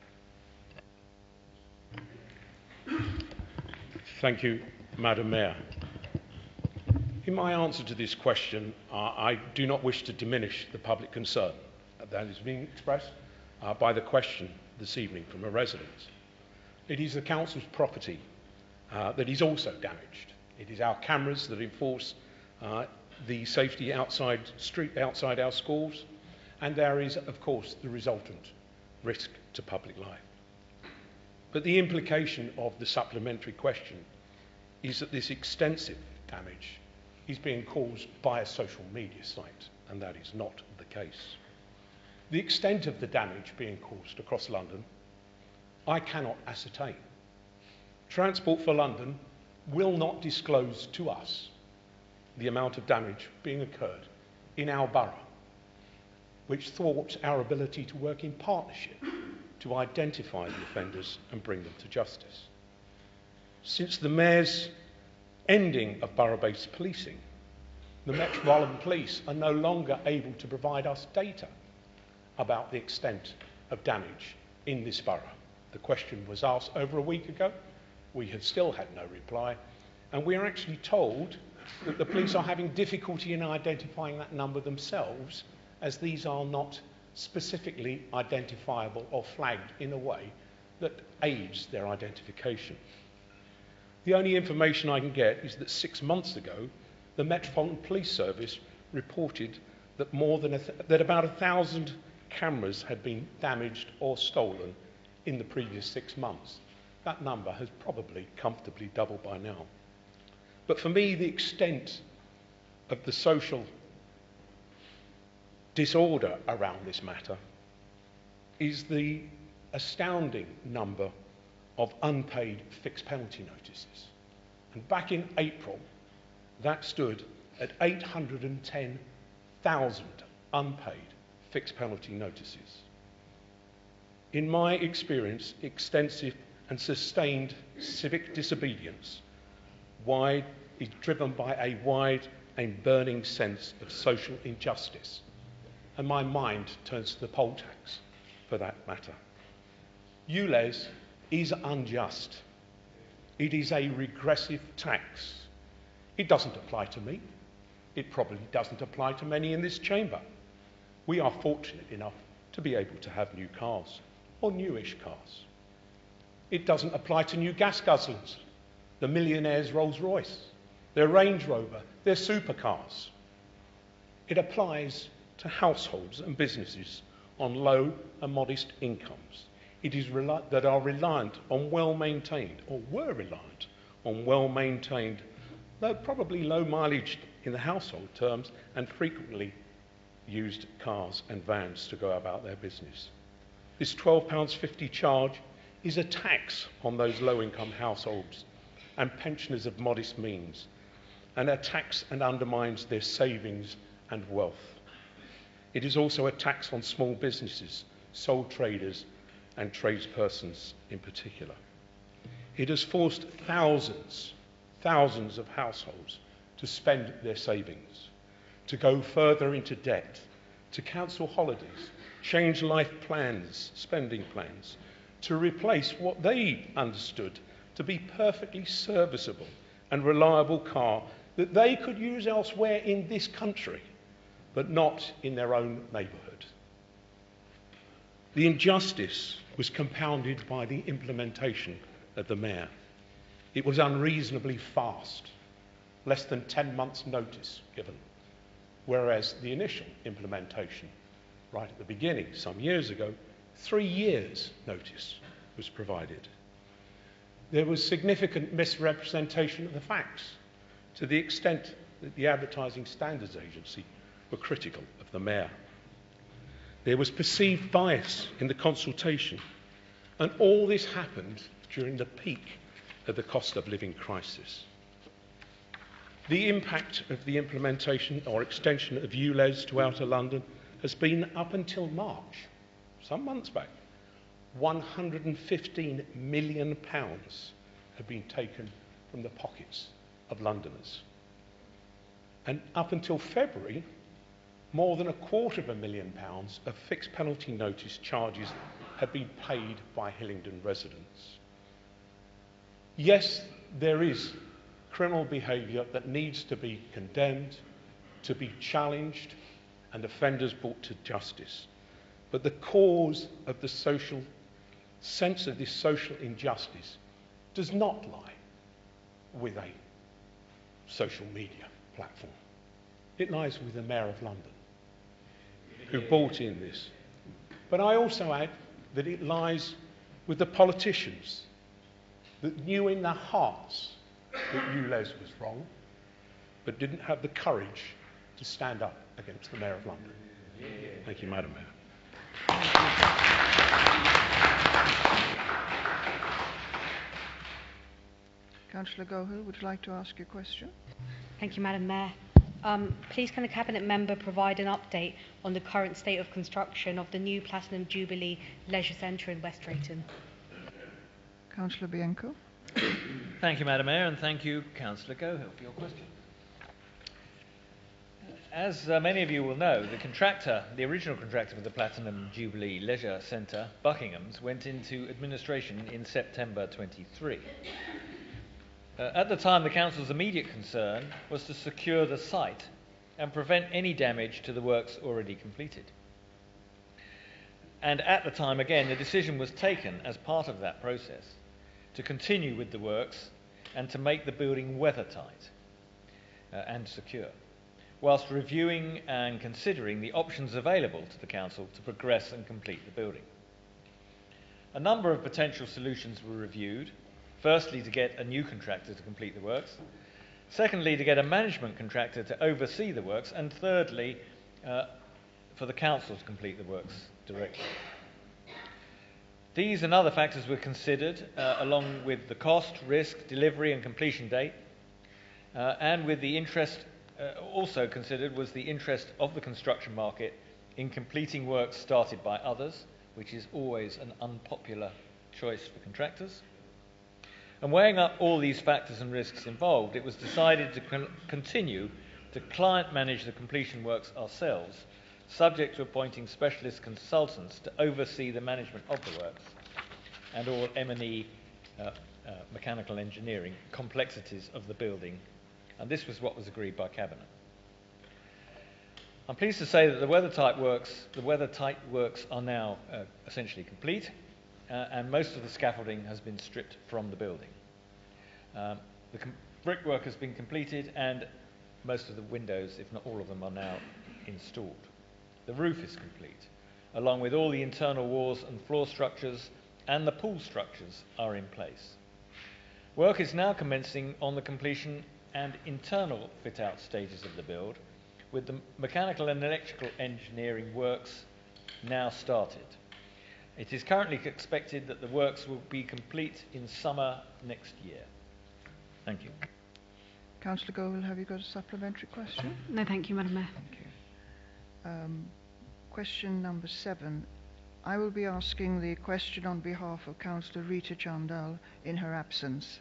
Thank you, Madam Mayor. In my answer to this question, I do not wish to diminish the public concern that is being expressed by the question this evening from a resident. It is the Council's property that is also damaged. It is our cameras that enforce the safety outside our schools, and there is, of course, the resultant risk to public life. But the implication of the supplementary question is that this extensive damage is being caused by a social media site, and that is not the case. The extent of the damage being caused across London, I cannot ascertain. Transport for London will not disclose to us the amount of damage being occurred in our borough, which thwarts our ability to work in partnership to identify the offenders and bring them to justice. Since the Mayor's ending of borough-based policing, the Metropolitan Police are no longer able to provide us data about the extent of damage in this borough. The question was asked over a week ago. We have still had no reply, and we are actually told that the police are having difficulty in identifying that number themselves, as these are not specifically identifiable or flagged in a way that aids their identification. The only information I can get is that 6 months ago, the Metropolitan Police Service reported that that about 1,000 cameras had been damaged or stolen in the previous 6 months. That number has probably comfortably doubled by now. But for me, the extent of the social disorder around this matter is the astounding number of unpaid fixed penalty notices. And back in April, that stood at 810,000 unpaid fixed penalty notices. In my experience, extensive and sustained civic disobedience is driven by a wide and burning sense of social injustice. And my mind turns to the poll tax for that matter. ULEZ is unjust. It is a regressive tax. It doesn't apply to me. It probably doesn't apply to many in this chamber. We are fortunate enough to be able to have new cars, or newish cars. It doesn't apply to new gas guzzlers, the millionaire's Rolls Royce, their Range Rover, their supercars. It applies to households and businesses on low and modest incomes. It is that are reliant on well-maintained, or were reliant on well-maintained, though probably low mileage in the household terms, and frequently used cars and vans to go about their business. This £12.50 charge is a tax on those low-income households and pensioners of modest means, and a tax and undermines their savings and wealth. It is also a tax on small businesses, sole traders, and tradespersons in particular. It has forced thousands of households to spend their savings, to go further into debt, to cancel holidays, change life plans, spending plans, to replace what they understood to be perfectly serviceable and reliable car that they could use elsewhere in this country, but not in their own neighbourhood. The injustice was compounded by the implementation of the Mayor. It was unreasonably fast, less than 10 months' notice given, whereas the initial implementation, right at the beginning, some years ago, 3 years' notice was provided. There was significant misrepresentation of the facts, to the extent that the Advertising Standards Agency were critical of the Mayor. There was perceived bias in the consultation, and all this happened during the peak of the cost of living crisis. The impact of the implementation or extension of ULEZ to Outer London has been, up until March, some months back, £115 million have been taken from the pockets of Londoners. And up until February, more than £250,000 of fixed penalty notice charges have been paid by Hillingdon residents. Yes, there is criminal behaviour that needs to be condemned, to be challenged, and offenders brought to justice. But the cause of the social sense of this social injustice does not lie with a social media platform. It lies with the Mayor of London, who brought in this. But I also add that it lies with the politicians that knew in their hearts that ULEZ was wrong, but didn't have the courage to stand up against the Mayor of London. Thank you, Madam Mayor. Councillor Gohill, would you like to ask your question? Thank you, Madam Mayor. Please can the Cabinet Member provide an update on the current state of construction of the new Platinum Jubilee Leisure Centre in West Drayton? Councillor Bianco. Thank you, Madam Mayor, and thank you, Councillor Gohill, for your question. As many of you will know, the original contractor for the Platinum Jubilee Leisure Centre, Buckingham's, went into administration in September 23. At the time, the Council's immediate concern was to secure the site and prevent any damage to the works already completed. And at the time, again, the decision was taken as part of that process to continue with the works and to make the building weathertight and secure, whilst reviewing and considering the options available to the council to progress and complete the building. A number of potential solutions were reviewed. Firstly, to get a new contractor to complete the works. Secondly, to get a management contractor to oversee the works. And thirdly, for the council to complete the works directly. These and other factors were considered, along with the cost, risk, delivery and completion date, and with the interest also considered was the interest of the construction market in completing works started by others, which is always an unpopular choice for contractors. And weighing up all these factors and risks involved, it was decided to continue to client manage the completion works ourselves, subject to appointing specialist consultants to oversee the management of the works and all M&E mechanical engineering complexities of the building. And this was what was agreed by Cabinet. I'm pleased to say that the weathertight works are now essentially complete, and most of the scaffolding has been stripped from the building. The brickwork has been completed, and most of the windows, if not all of them, are now installed. The roof is complete, along with all the internal walls and floor structures, and the pool structures are in place. Work is now commencing on the completion and internal fit-out stages of the build, with the mechanical and electrical engineering works now started. It is currently expected that the works will be complete in summer next year. Thank you. Councillor Gold, have you got a supplementary question? No, thank you, Madam Mayor. Thank you. Question number 7. I will be asking the question on behalf of Councillor Rita Chandal in her absence.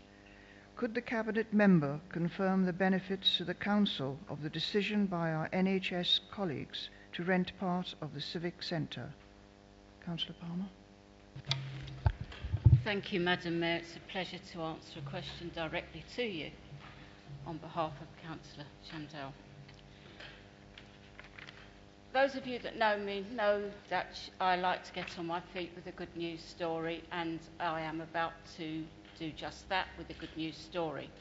Could the Cabinet member confirm the benefits to the Council of the decision by our NHS colleagues to rent part of the Civic Centre? Councillor Palmer. Thank you, Madam Mayor. It's a pleasure to answer a question directly to you on behalf of Councillor Chandal. Those of you that know me know that I like to get on my feet with a good news story, and I am about to do just that with a good news story.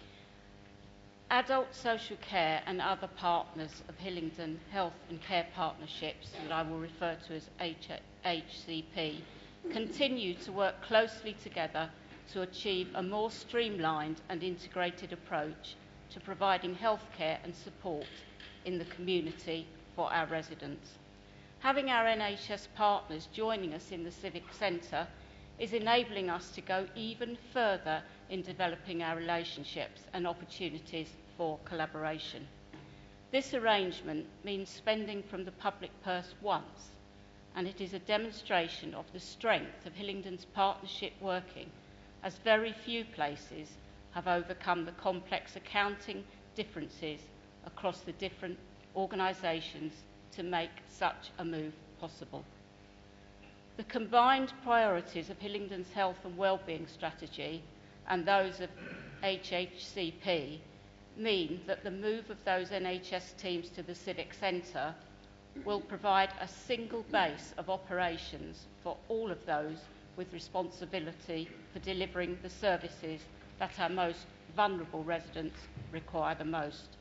Adult social care and other partners of Hillingdon Health and Care Partnerships, that I will refer to as HCP, continue to work closely together to achieve a more streamlined and integrated approach to providing healthcare and support in the community for our residents. Having our NHS partners joining us in the Civic Centre is enabling us to go even further in developing our relationships and opportunities for collaboration. This arrangement means spending from the public purse once, and it is a demonstration of the strength of Hillingdon's partnership working, as very few places have overcome the complex accounting differences across the different organisations to make such a move possible. The combined priorities of Hillingdon's health and wellbeing strategy and those of HHCP mean that the move of those NHS teams to the Civic Centre will provide a single base of operations for all of those with responsibility for delivering the services that our most vulnerable residents require the most.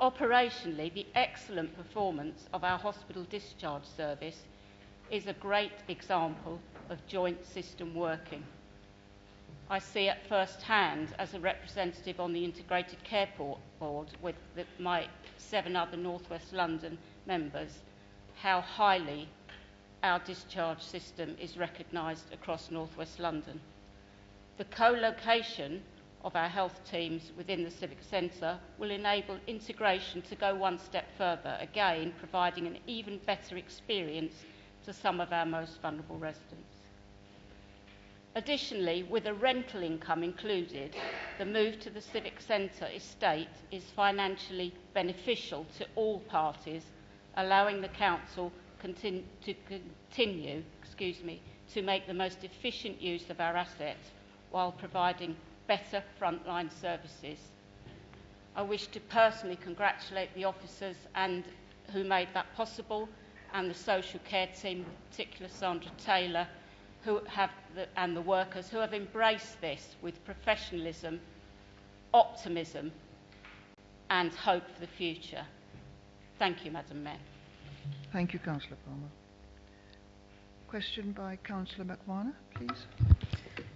Operationally, the excellent performance of our hospital discharge service is a great example of joint system working. I see at first hand, as a representative on the Integrated Care Board with my 7 other North West London members, how highly our discharge system is recognised across North West London. The co-location of our health teams within the Civic Centre will enable integration to go one step further, again providing an even better experience to some of our most vulnerable residents. Additionally, with a rental income included, the move to the Civic Centre estate is financially beneficial to all parties, allowing the Council to make the most efficient use of our assets while providing better frontline services. I wish to personally congratulate the officers who made that possible, and the social care team, in particular Sandra Taylor, and the workers who have embraced this with professionalism, optimism and hope for the future. Thank you, Madam Mayor. Thank you, Councillor Palmer. Question by Councillor McMahon, please.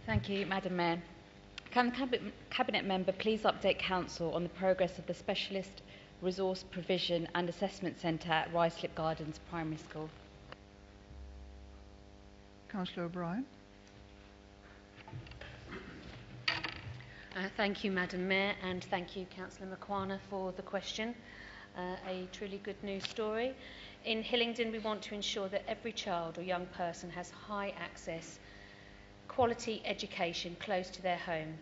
Thank you, Madam Mayor. Can the Cabinet Member please update Council on the progress of the Specialist Resource Provision and Assessment Centre at Ruislip Gardens Primary School? Councillor O'Brien. Thank you, Madam Mayor, and thank you, Councillor Makwana, for the question. A truly good news story. In Hillingdon, we want to ensure that every child or young person has high access, quality education close to their home,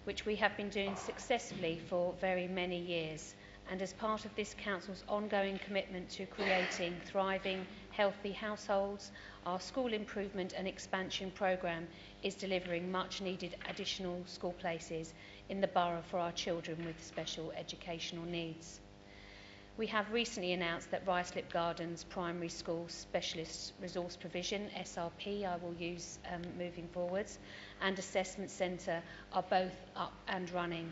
which we have been doing successfully for very many years. And as part of this Council's ongoing commitment to creating thriving, healthy households, our school improvement and expansion programme is delivering much needed additional school places in the borough for our children with special educational needs. We have recently announced that Ruislip Gardens Primary School Specialist Resource Provision, SRP, I will use moving forwards, and Assessment Centre are both up and running.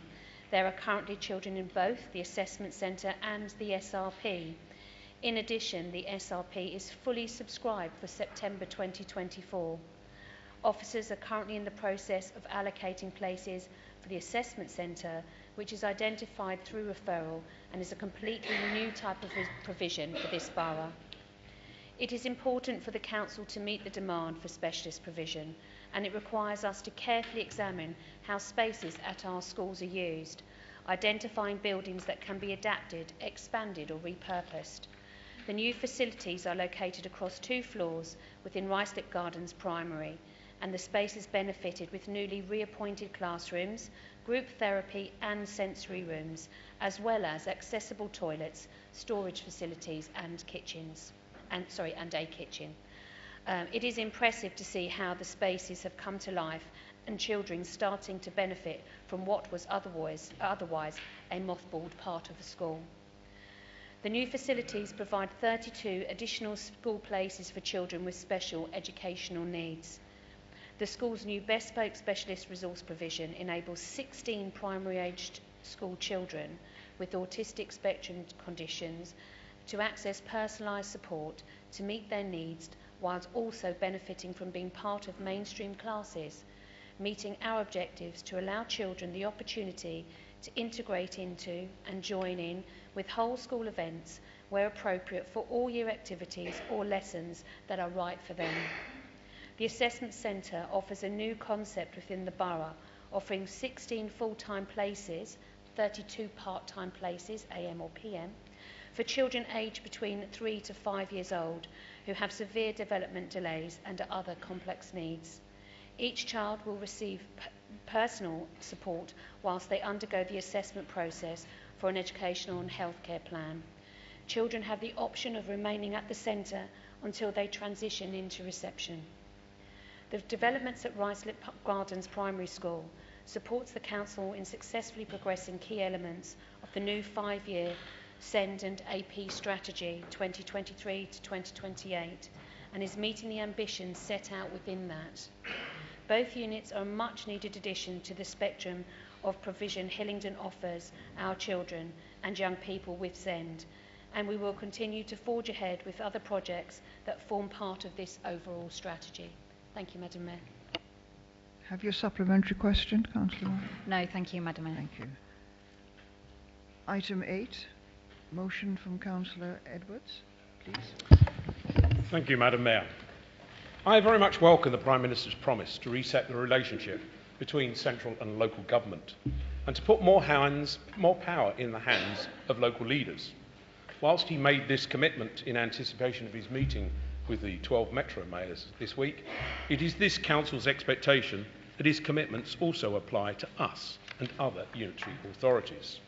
There are currently children in both the Assessment Centre and the SRP. In addition, the SRP is fully subscribed for September 2024. Officers are currently in the process of allocating places for the Assessment Centre, which is identified through referral and is a completely new type of provision for this borough. It is important for the Council to meet the demand for specialist provision, and it requires us to carefully examine how spaces at our schools are used, identifying buildings that can be adapted, expanded or repurposed. The new facilities are located across 2 floors within Ruislip Gardens Primary, and the space is benefited with newly reappointed classrooms, group therapy and sensory rooms, as well as accessible toilets, storage facilities and kitchens, and a kitchen. It is impressive to see how the spaces have come to life and children starting to benefit from what was otherwise a mothballed part of the school. The new facilities provide 32 additional school places for children with special educational needs. The school's new bespoke specialist resource provision enables 16 primary-aged school children with autistic spectrum conditions to access personalised support to meet their needs, whilst also benefiting from being part of mainstream classes, meeting our objectives to allow children the opportunity to integrate into and join in with whole school events where appropriate for all year activities or lessons that are right for them. The Assessment Centre offers a new concept within the borough, offering 16 full-time places, 32 part-time places, AM or PM, for children aged between 3 to 5 years old who have severe development delays and other complex needs. Each child will receive personal support whilst they undergo the assessment process for an educational and healthcare plan. Children have the option of remaining at the centre until they transition into reception. The developments at Ruislip Gardens Primary School supports the Council in successfully progressing key elements of the new 5-year SEND and AP strategy 2023 to 2028 and is meeting the ambitions set out within that. Both units are a much needed addition to the spectrum of provision Hillingdon offers our children and young people with SEND, and we will continue to forge ahead with other projects that form part of this overall strategy. Thank you, Madam Mayor. Have you a supplementary question, Councillor? No, thank you, Madam Mayor. Thank you. Item 8, motion from Councillor Edwards, please. Thank you, Madam Mayor. I very much welcome the Prime Minister's promise to reset the relationship between central and local government and to put more power in the hands of local leaders. Whilst he made this commitment in anticipation of his meeting with the 12 Metro mayors this week, it is this Council's expectation that his commitments also apply to us and other unitary authorities.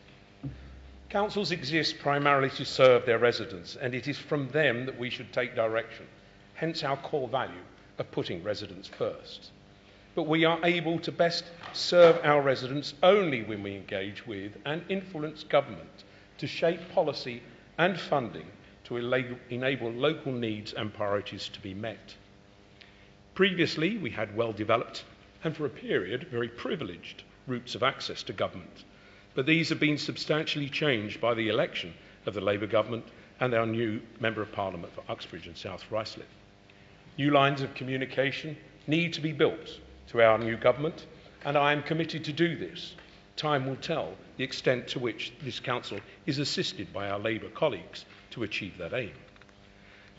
Councils exist primarily to serve their residents, and it is from them that we should take direction, hence our core value of putting residents first. But we are able to best serve our residents only when we engage with and influence government to shape policy and funding to enable local needs and priorities to be met. Previously, we had well-developed and, for a period, very privileged routes of access to government, but these have been substantially changed by the election of the Labour government and our new Member of Parliament for Uxbridge and South Ruislip. New lines of communication need to be built to our new government, and I am committed to do this. Time will tell the extent to which this council is assisted by our Labour colleagues to achieve that aim.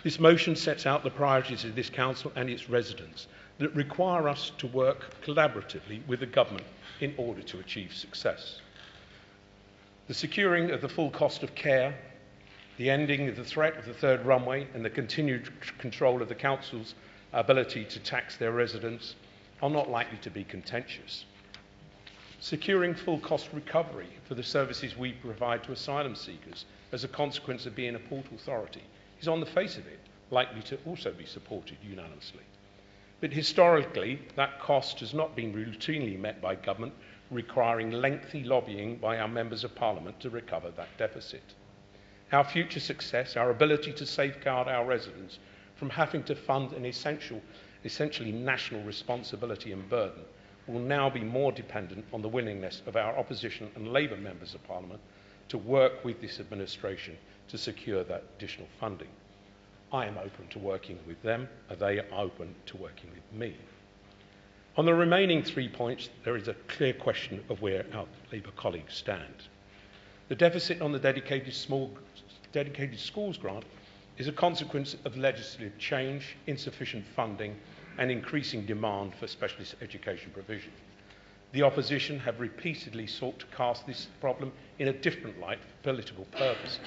This motion sets out the priorities of this council and its residents that require us to work collaboratively with the government in order to achieve success. The securing of the full cost of care, the ending of the threat of the third runway, and the continued control of the council's ability to tax their residents are not likely to be contentious. Securing full cost recovery for the services we provide to asylum seekers as a consequence of being a port authority is, on the face of it, likely to also be supported unanimously. But historically, that cost has not been routinely met by government, requiring lengthy lobbying by our members of Parliament to recover that deficit. Our future success, our ability to safeguard our residents from having to fund an essentially national responsibility and burden, will now be more dependent on the willingness of our opposition and Labour members of Parliament to work with this administration to secure that additional funding. I am open to working with them, and they are open to working with me. On the remaining 3 points, there is a clear question of where our Labour colleagues stand. The deficit on the dedicated schools grant is a consequence of legislative change, insufficient funding, and increasing demand for specialist education provision. The opposition have repeatedly sought to cast this problem in a different light for political purposes,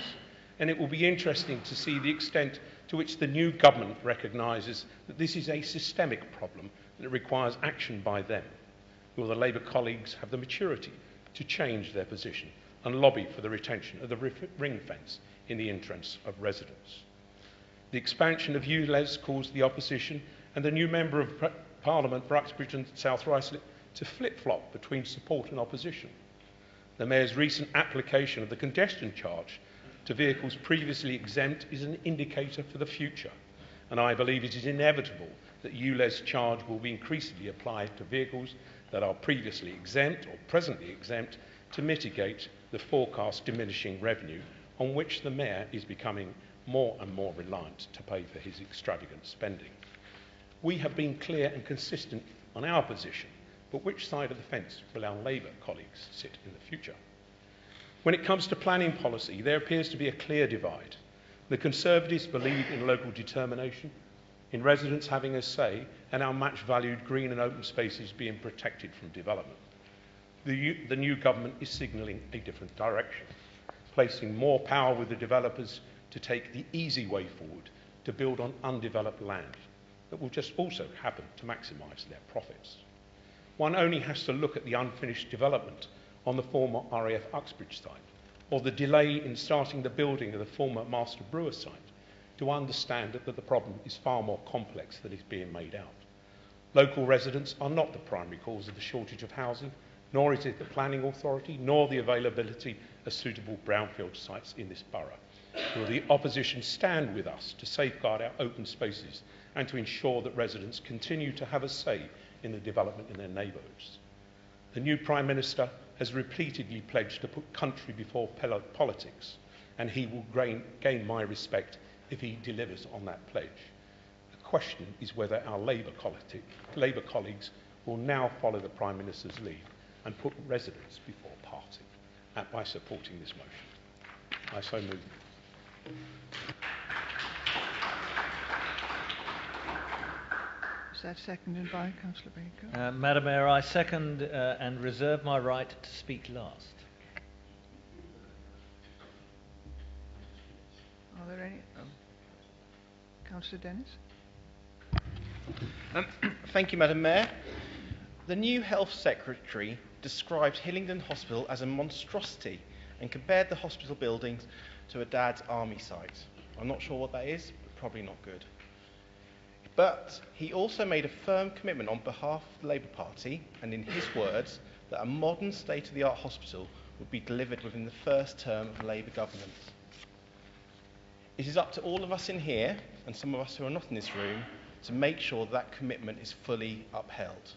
and it will be interesting to see the extent to which the new government recognises that this is a systemic problem that requires action by them. Will the Labour colleagues have the maturity to change their position and lobby for the retention of the ring fence in the interests of residents? The expansion of ULEZ caused the opposition and the new Member of Parliament for Uxbridge and South Ruislip to flip-flop between support and opposition. The Mayor's recent application of the congestion charge to vehicles previously exempt is an indicator for the future, and I believe it is inevitable that ULEZ charge will be increasingly applied to vehicles that are previously exempt or presently exempt to mitigate the forecast diminishing revenue on which the Mayor is becoming more and more reliant to pay for his extravagant spending. We have been clear and consistent on our position, but which side of the fence will our Labour colleagues sit in the future? When it comes to planning policy, there appears to be a clear divide. The Conservatives believe in local determination, in residents having a say, and our much-valued green and open spaces being protected from development. The new government is signalling a different direction, placing more power with the developers to take the easy way forward to build on undeveloped land that will just also happen to maximise their profits. One only has to look at the unfinished development on the former RAF Uxbridge site, or the delay in starting the building of the former Master Brewer site, to understand that the problem is far more complex than is being made out. Local residents are not the primary cause of the shortage of housing, nor is it the planning authority, nor the availability of suitable brownfield sites in this borough. Will the opposition stand with us to safeguard our open spaces and to ensure that residents continue to have a say in the development in their neighbourhoods? The new Prime Minister has repeatedly pledged to put country before politics, and he will gain my respect if he delivers on that pledge. The question is whether our Labour colleagues will now follow the Prime Minister's lead and put residents before party by supporting this motion. I so move. Is that seconded by Councillor Baker? Madam Mayor, I second and reserve my right to speak last. Are there any? Councillor Dennis? Thank you, Madam Mayor. The new Health Secretary described Hillingdon Hospital as a monstrosity and compared the hospital buildings to a dad's army site. I'm not sure what that is, but probably not good. But he also made a firm commitment on behalf of the Labour Party, and in his words, that a modern state-of-the-art hospital would be delivered within the first term of Labour government. It is up to all of us in here, and some of us who are not in this room, to make sure that commitment is fully upheld.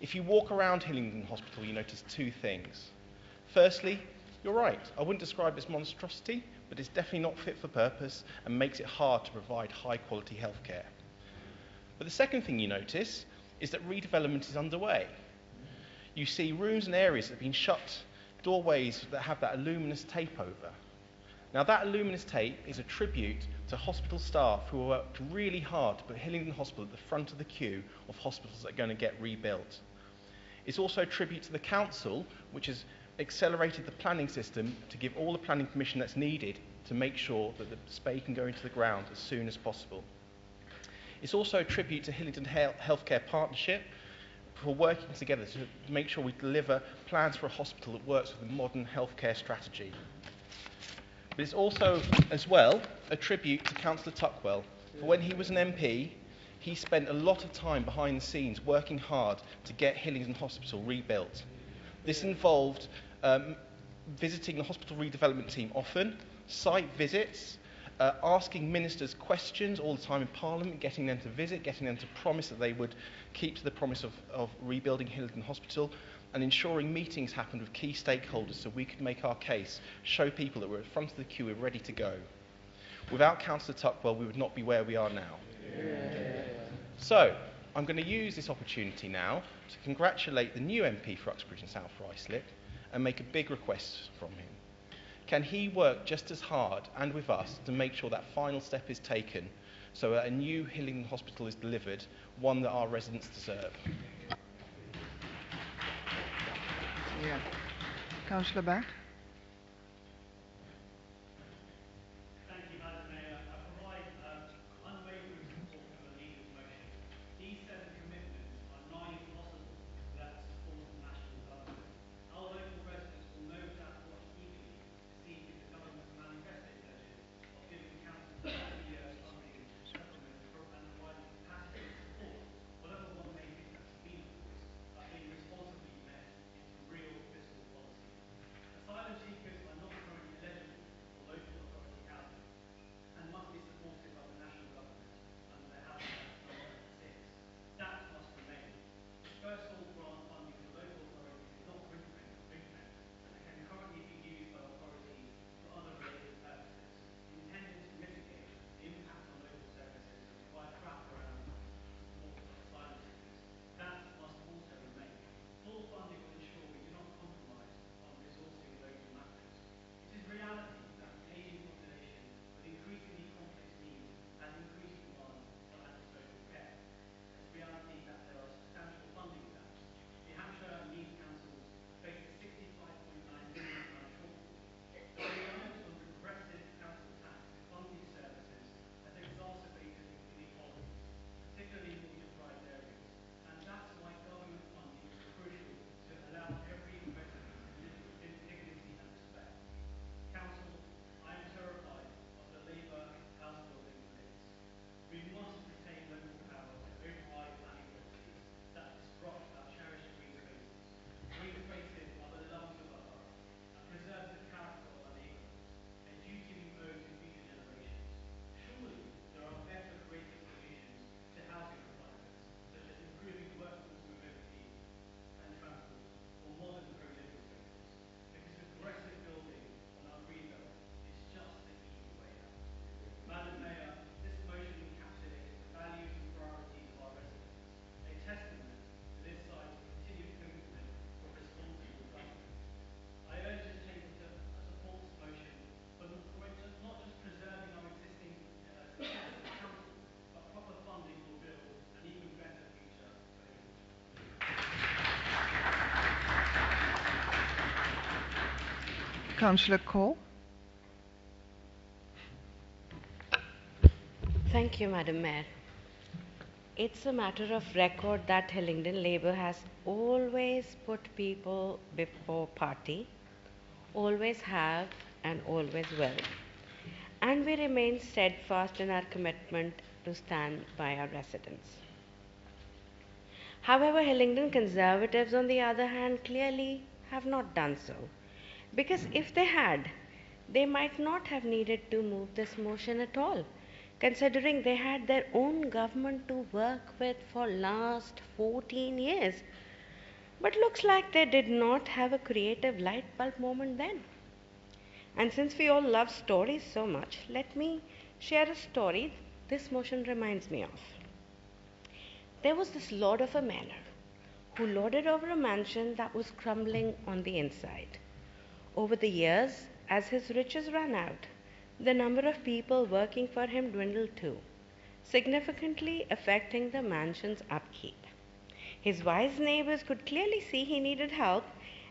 If you walk around Hillingdon Hospital, you notice two things. Firstly, you're right, I wouldn't describe it as monstrosity, but it's definitely not fit for purpose and makes it hard to provide high quality healthcare. But the second thing you notice is that redevelopment is underway. You see rooms and areas that have been shut, doorways that have that luminous tape over. Now that luminous tape is a tribute to hospital staff who worked really hard to put Hillingdon Hospital at the front of the queue of hospitals that are going to get rebuilt. It's also a tribute to the council, which has accelerated the planning system to give all the planning permission that's needed to make sure that the spade can go into the ground as soon as possible. It's also a tribute to Hillingdon Healthcare Partnership for working together to make sure we deliver plans for a hospital that works with a modern healthcare strategy. But it's also, as well, a tribute to Councillor Tuckwell. For when he was an MP, he spent a lot of time behind the scenes working hard to get Hillingdon Hospital rebuilt. This involved visiting the hospital redevelopment team often, site visits, asking ministers questions all the time in Parliament, getting them to visit, getting them to promise that they would keep to the promise of rebuilding Hillingdon Hospital, and ensuring meetings happened with key stakeholders so we could make our case, show people that we're at the front of the queue, we're ready to go. Without Councillor Tuckwell, we would not be where we are now. So, I'm going to use this opportunity now to congratulate the new MP for Uxbridge and South Ruislip and make a big request from him. Can he work just as hard and with us to make sure that final step is taken so that a new Hillingdon Hospital is delivered, one that our residents deserve? Yeah. Councillor Back. Thank you, Madam Mayor. I provide unwavering support for the Leader's motion. These 7 commitments are not impossible without the support of the national government. Our local residents will no doubt watch eagerly to see if the government manifests their pledges of giving councils a multi-year funding supplement and providing capacity and support, whatever one may think that to be, of course, but being responsibly met into real fiscal policy. Asylum seekers are not currently eligible for local authority housing and must be supported by the national government under the Housing Act number 6. That must remain. Dispersal grant funding to local authorities is not ring-fenced and can currently be used by authorities for other related purposes, intended to mitigate the impact on local services and provide wraparound support for asylum seekers. That must also remain. Full funding will ensure we do not compromise on resourcing local matters. It is reality that an ageing population with increasingly complex needs has increased demand for antisocial care. It's reality that there are substantial funding gaps. The Hampshire and Leeds councils face a £65.9 million shortfall. The reliance on regressive council tax to fund these services has exacerbated inequalities, particularly in water-deprived areas. And that's why government funding is crucial to allow every resident to live with dignity and respect. Council, I am terrified of the Labour house building blitz. We must retain local power to override planning policies that disrupt our cherished green spaces. Green spaces are the lungs of our borough and preserve the character of our neighbourhoods, a duty we owe to future generations. Surely there are better creative solutions to housing requirements, such as improving workforce mobility and transport or modern co-living spaces, because aggressive building on our green belt is just the easy way out. Madam Mayor, this motion encapsulates the values and priorities of our residents, a testament to this side's continued commitment for responsible government. I urge this chamber to support this motion for not just preserving our existing council, but proper funding will build an even better future for Hillingdon. Councillor Cole. Thank you, Madam Mayor. It's a matter of record that Hillingdon Labour has always put people before party, always have and always will. And we remain steadfast in our commitment to stand by our residents. However, Hillingdon Conservatives, on the other hand, clearly have not done so. Because if they had, they might not have needed to move this motion at all, considering they had their own government to work with for last 14 years. But looks like they did not have a creative light bulb moment then. And since we all love stories so much, let me share a story this motion reminds me of. There was this lord of a manor who lorded over a mansion that was crumbling on the inside. Over the years, as his riches ran out, the number of people working for him dwindled too, significantly affecting the mansion's upkeep. His wise neighbors could clearly see he needed help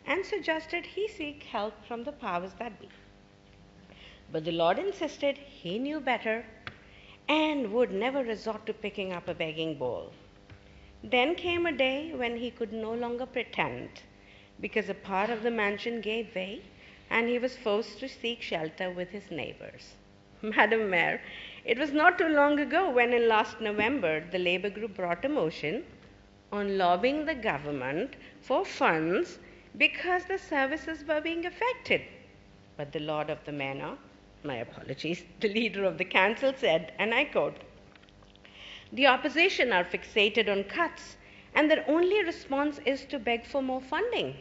and suggested he seek help from the powers that be. But the Lord insisted he knew better and would never resort to picking up a begging bowl. Then came a day when he could no longer pretend, because a part of the mansion gave way and he was forced to seek shelter with his neighbors. Madam Mayor, it was not too long ago when in last November the Labour group brought a motion on lobbying the government for funds because the services were being affected. But the lord of the manor, my apologies, the leader of the council said, and I quote, "The opposition are fixated on cuts and their only response is to beg for more funding.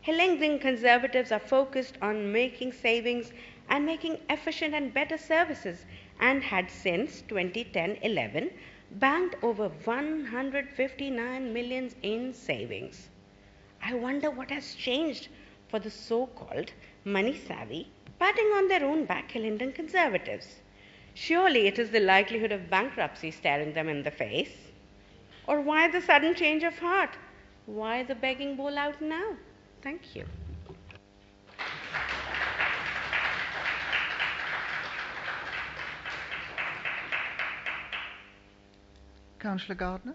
Hillingdon Conservatives are focused on making savings and making efficient and better services and had since 2010-11 banked over 159 million in savings. I wonder what has changed for the so-called money-savvy, patting on their own back Hillingdon Conservatives. Surely it is the likelihood of bankruptcy staring them in the face. Or why the sudden change of heart? Why the begging bowl out now? Thank you." Councillor Gardner.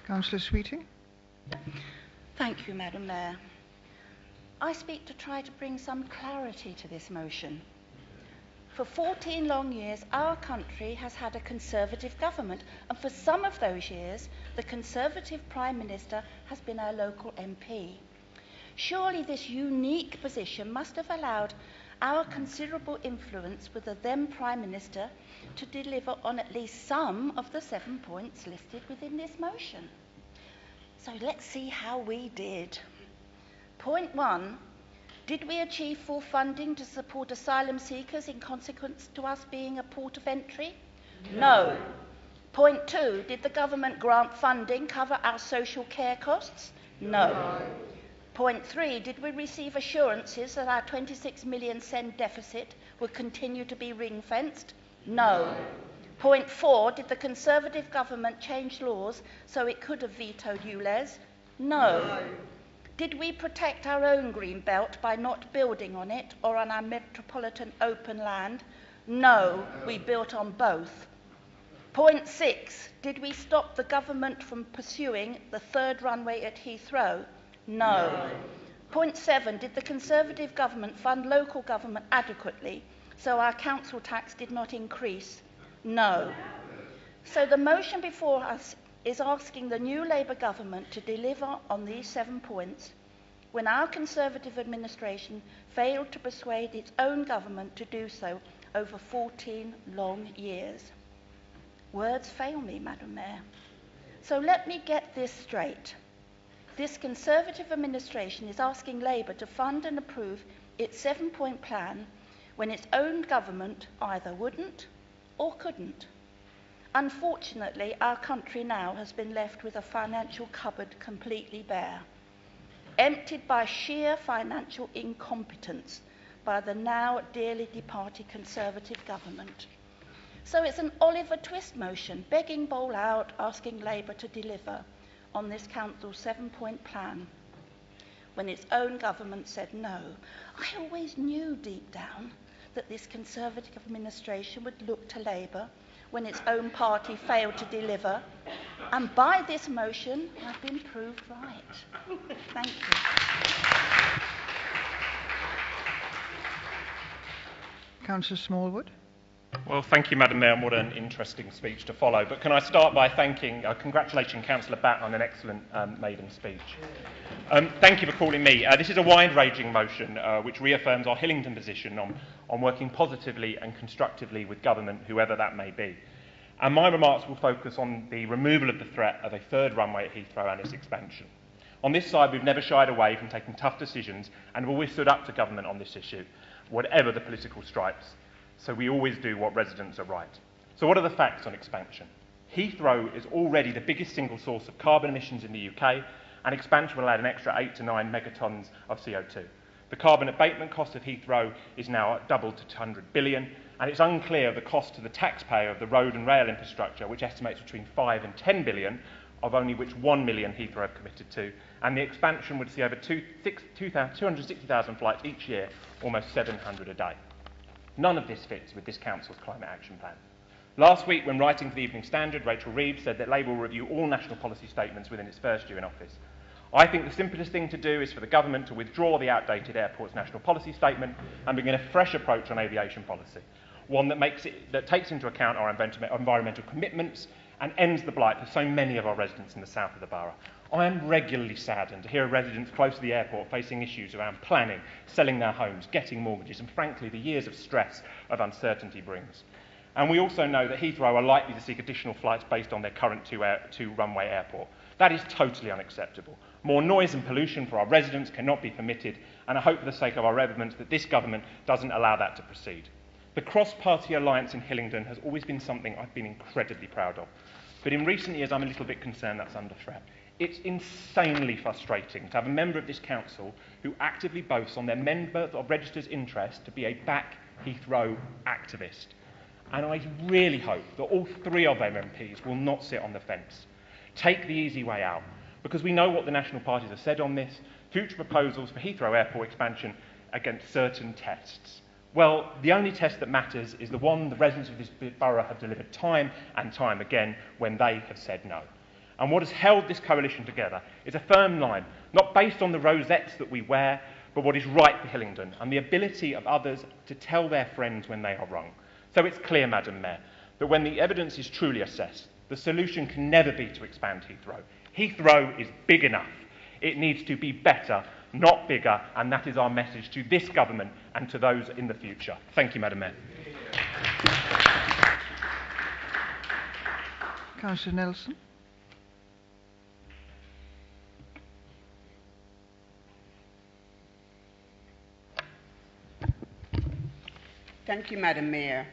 Councillor Sweeting. Thank you, Madam Mayor. I speak to try to bring some clarity to this motion. For 14 long years, our country has had a Conservative government, and for some of those years, the Conservative Prime Minister has been our local MP. Surely this unique position must have allowed our considerable influence with the then Prime Minister to deliver on at least some of the 7 points listed within this motion. So let's see how we did. Point 1, did we achieve full funding to support asylum seekers in consequence to us being a port of entry? No. Point 2, did the government grant funding cover our social care costs? No. Point 3, did we receive assurances that our 26 million cent deficit would continue to be ring-fenced? No. Point 4, did the Conservative government change laws so it could have vetoed ULEZ? No. Did we protect our own green belt by not building on it or on our metropolitan open land? No, we built on both. Point 6, did we stop the government from pursuing the third runway at Heathrow? No. Point 7, did the Conservative government fund local government adequately so our council tax did not increase? No. So the motion before us is asking the new Labour government to deliver on these 7 points when our Conservative administration failed to persuade its own government to do so over 14 long years. Words fail me, Madam Mayor. So let me get this straight. This Conservative administration is asking Labour to fund and approve its 7-point plan when its own government either wouldn't or couldn't. Unfortunately, our country now has been left with a financial cupboard completely bare, emptied by sheer financial incompetence by the now dearly departed Conservative government. So it's an Oliver Twist motion, begging bowl out, asking Labour to deliver on this council's 7-point plan when its own government said no. I always knew deep down that this Conservative administration would look to Labour when its own party failed to deliver, and by this motion I've been proved right. Thank you. Councillor Smallwood. Well, thank you, Madam Mayor, and what an interesting speech to follow. But can I start by congratulating Councillor Batt on an excellent maiden speech. Thank you for calling me. This is a wide-ranging motion which reaffirms our Hillingdon position on working positively and constructively with government, whoever that may be. And my remarks will focus on the removal of the threat of a third runway at Heathrow and its expansion. On this side, we've never shied away from taking tough decisions and have always stood up to government on this issue, whatever the political stripes. So we always do what residents are right. So what are the facts on expansion? Heathrow is already the biggest single source of carbon emissions in the UK, and expansion will add an extra 8 to 9 megatons of CO2. The carbon abatement cost of Heathrow is now doubled to 200 billion, and it's unclear the cost to the taxpayer of the road and rail infrastructure, which estimates between 5 and 10 billion, of only which 1 million Heathrow have committed to, and the expansion would see over 260,000 flights each year, almost 700 a day. None of this fits with this council's climate action plan. Last week, when writing for the Evening Standard, Rachel Reeves said that Labour will review all national policy statements within its first year in office. I think the simplest thing to do is for the government to withdraw the outdated airports national policy statement and begin a fresh approach on aviation policy, one that takes into account our environmental commitments and ends the blight for so many of our residents in the south of the borough. I am regularly saddened to hear residents close to the airport facing issues around planning, selling their homes, getting mortgages, and frankly, the years of stress of uncertainty brings. And we also know that Heathrow are likely to seek additional flights based on their current two-runway airport. That is totally unacceptable. More noise and pollution for our residents cannot be permitted, and I hope for the sake of our residents that this government doesn't allow that to proceed. The cross-party alliance in Hillingdon has always been something I've been incredibly proud of. But in recent years, I'm a little bit concerned that's under threat. It's insanely frustrating to have a member of this council who actively boasts on their members of Register's interest to be a back Heathrow activist. And I really hope that all 3 of their MPs will not sit on the fence. Take the easy way out, because we know what the national parties have said on this, future proposals for Heathrow Airport expansion against certain tests. Well, the only test that matters is the one the residents of this borough have delivered time and time again when they have said no. And what has held this coalition together is a firm line, not based on the rosettes that we wear, but what is right for Hillingdon, and the ability of others to tell their friends when they are wrong. So it's clear, Madam Mayor, that when the evidence is truly assessed, the solution can never be to expand Heathrow. Heathrow is big enough. It needs to be better, not bigger, and that is our message to this government and to those in the future. Thank you, Madam Mayor. Councillor Nelson. Thank you, Madam Mayor.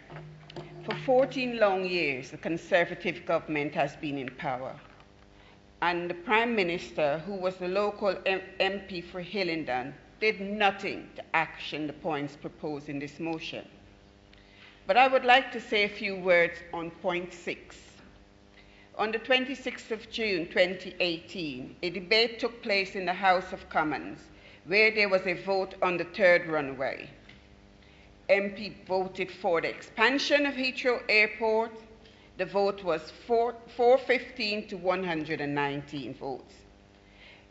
For 14 long years, the Conservative government has been in power. And the Prime Minister, who was the local MP for Hillingdon, did nothing to action the points proposed in this motion. But I would like to say a few words on point 6. On the 26th of June 2018, a debate took place in the House of Commons where there was a vote on the third runway. MP voted for the expansion of Heathrow Airport. The vote was 415 to 119 votes.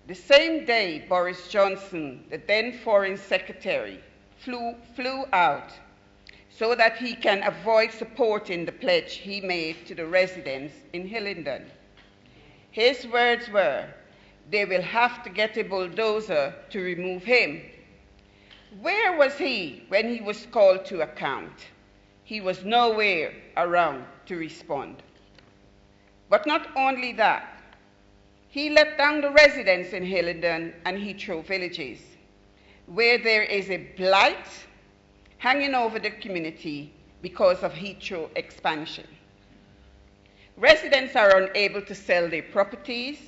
The same day, Boris Johnson, the then Foreign Secretary, flew out so that he can avoid supporting the pledge he made to the residents in Hillingdon. His words were, "They will have to get a bulldozer to remove him." Where was he when he was called to account? He was nowhere around to respond. But not only that, he let down the residents in Hillingdon and Heathrow villages, where there is a blight hanging over the community because of Heathrow expansion. Residents are unable to sell their properties,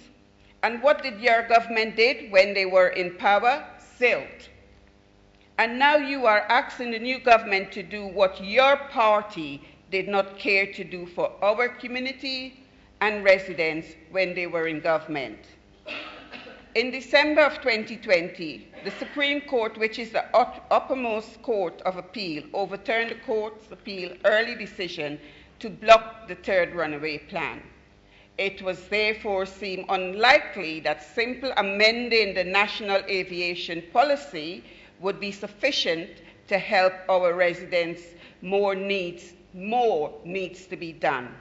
and what did your government did when they were in power? Silt. And now you are asking the new government to do what your party did not care to do for our community and residents when they were in government. In December of 2020, the Supreme Court, which is the uppermost court of appeal, overturned the court's appeal early decision to block the third runaway plan. It was therefore seemed unlikely that simple amending the national aviation policy would be sufficient to help our residents. More needs to be done.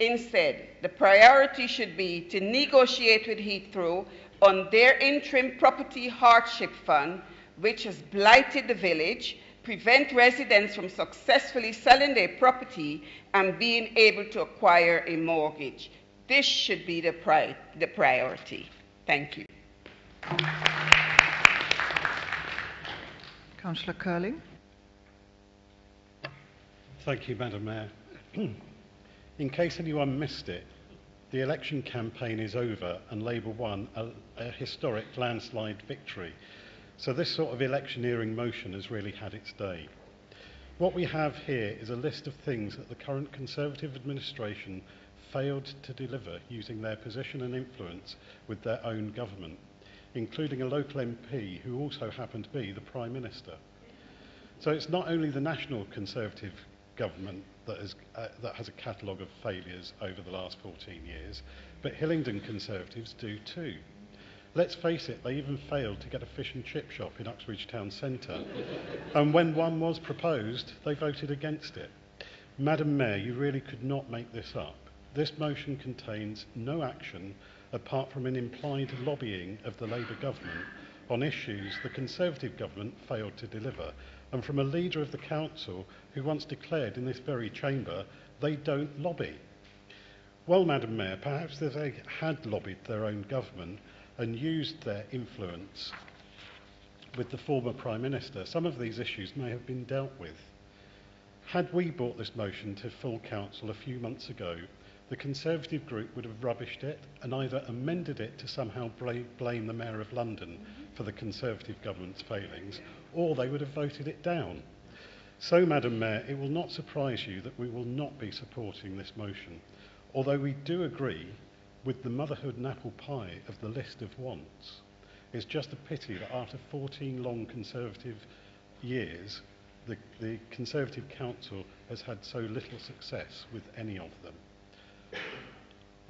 Instead, the priority should be to negotiate with Heathrow on their interim property hardship fund, which has blighted the village, prevent residents from successfully selling their property and being able to acquire a mortgage. This should be the priority. Thank you. Councillor Curling. Thank you, Madam Mayor. In case anyone missed it, the election campaign is over and Labour won a historic landslide victory. So this sort of electioneering motion has really had its day. What we have here is a list of things that the current Conservative administration failed to deliver using their position and influence with their own government, including a local MP who also happened to be the Prime Minister. So it's not only the national Conservative government that has a catalogue of failures over the last 14 years, but Hillingdon Conservatives do too. Let's face it, they even failed to get a fish and chip shop in Uxbridge town centre, and when one was proposed, they voted against it. Madam Mayor, you really could not make this up. This motion contains no action apart from an implied lobbying of the Labour government on issues the Conservative government failed to deliver, and from a leader of the council who once declared in this very chamber they don't lobby. Well, Madam Mayor, perhaps if they had lobbied their own government and used their influence with the former Prime Minister, some of these issues may have been dealt with. Had we brought this motion to full council a few months ago, the Conservative group would have rubbished it and either amended it to somehow blame the Mayor of London for the Conservative government's failings, or they would have voted it down. So, Madam Mayor, it will not surprise you that we will not be supporting this motion, although we do agree with the motherhood and apple pie of the list of wants. It's just a pity that after 14 long Conservative years, the Conservative Council has had so little success with any of them.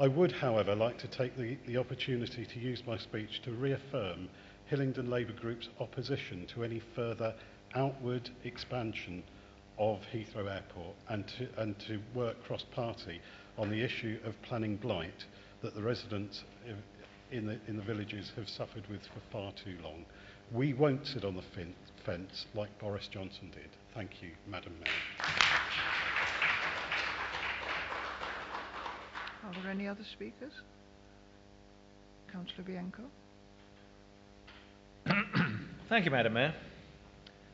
I would, however, like to take the opportunity to use my speech to reaffirm Hillingdon Labour Group's opposition to any further outward expansion of Heathrow Airport and to work cross-party on the issue of planning blight that the residents in the villages have suffered with for far too long. We won't sit on the fence like Boris Johnson did. Thank you, Madam Mayor. Are there any other speakers? Councillor Bianco. Thank you, Madam Mayor.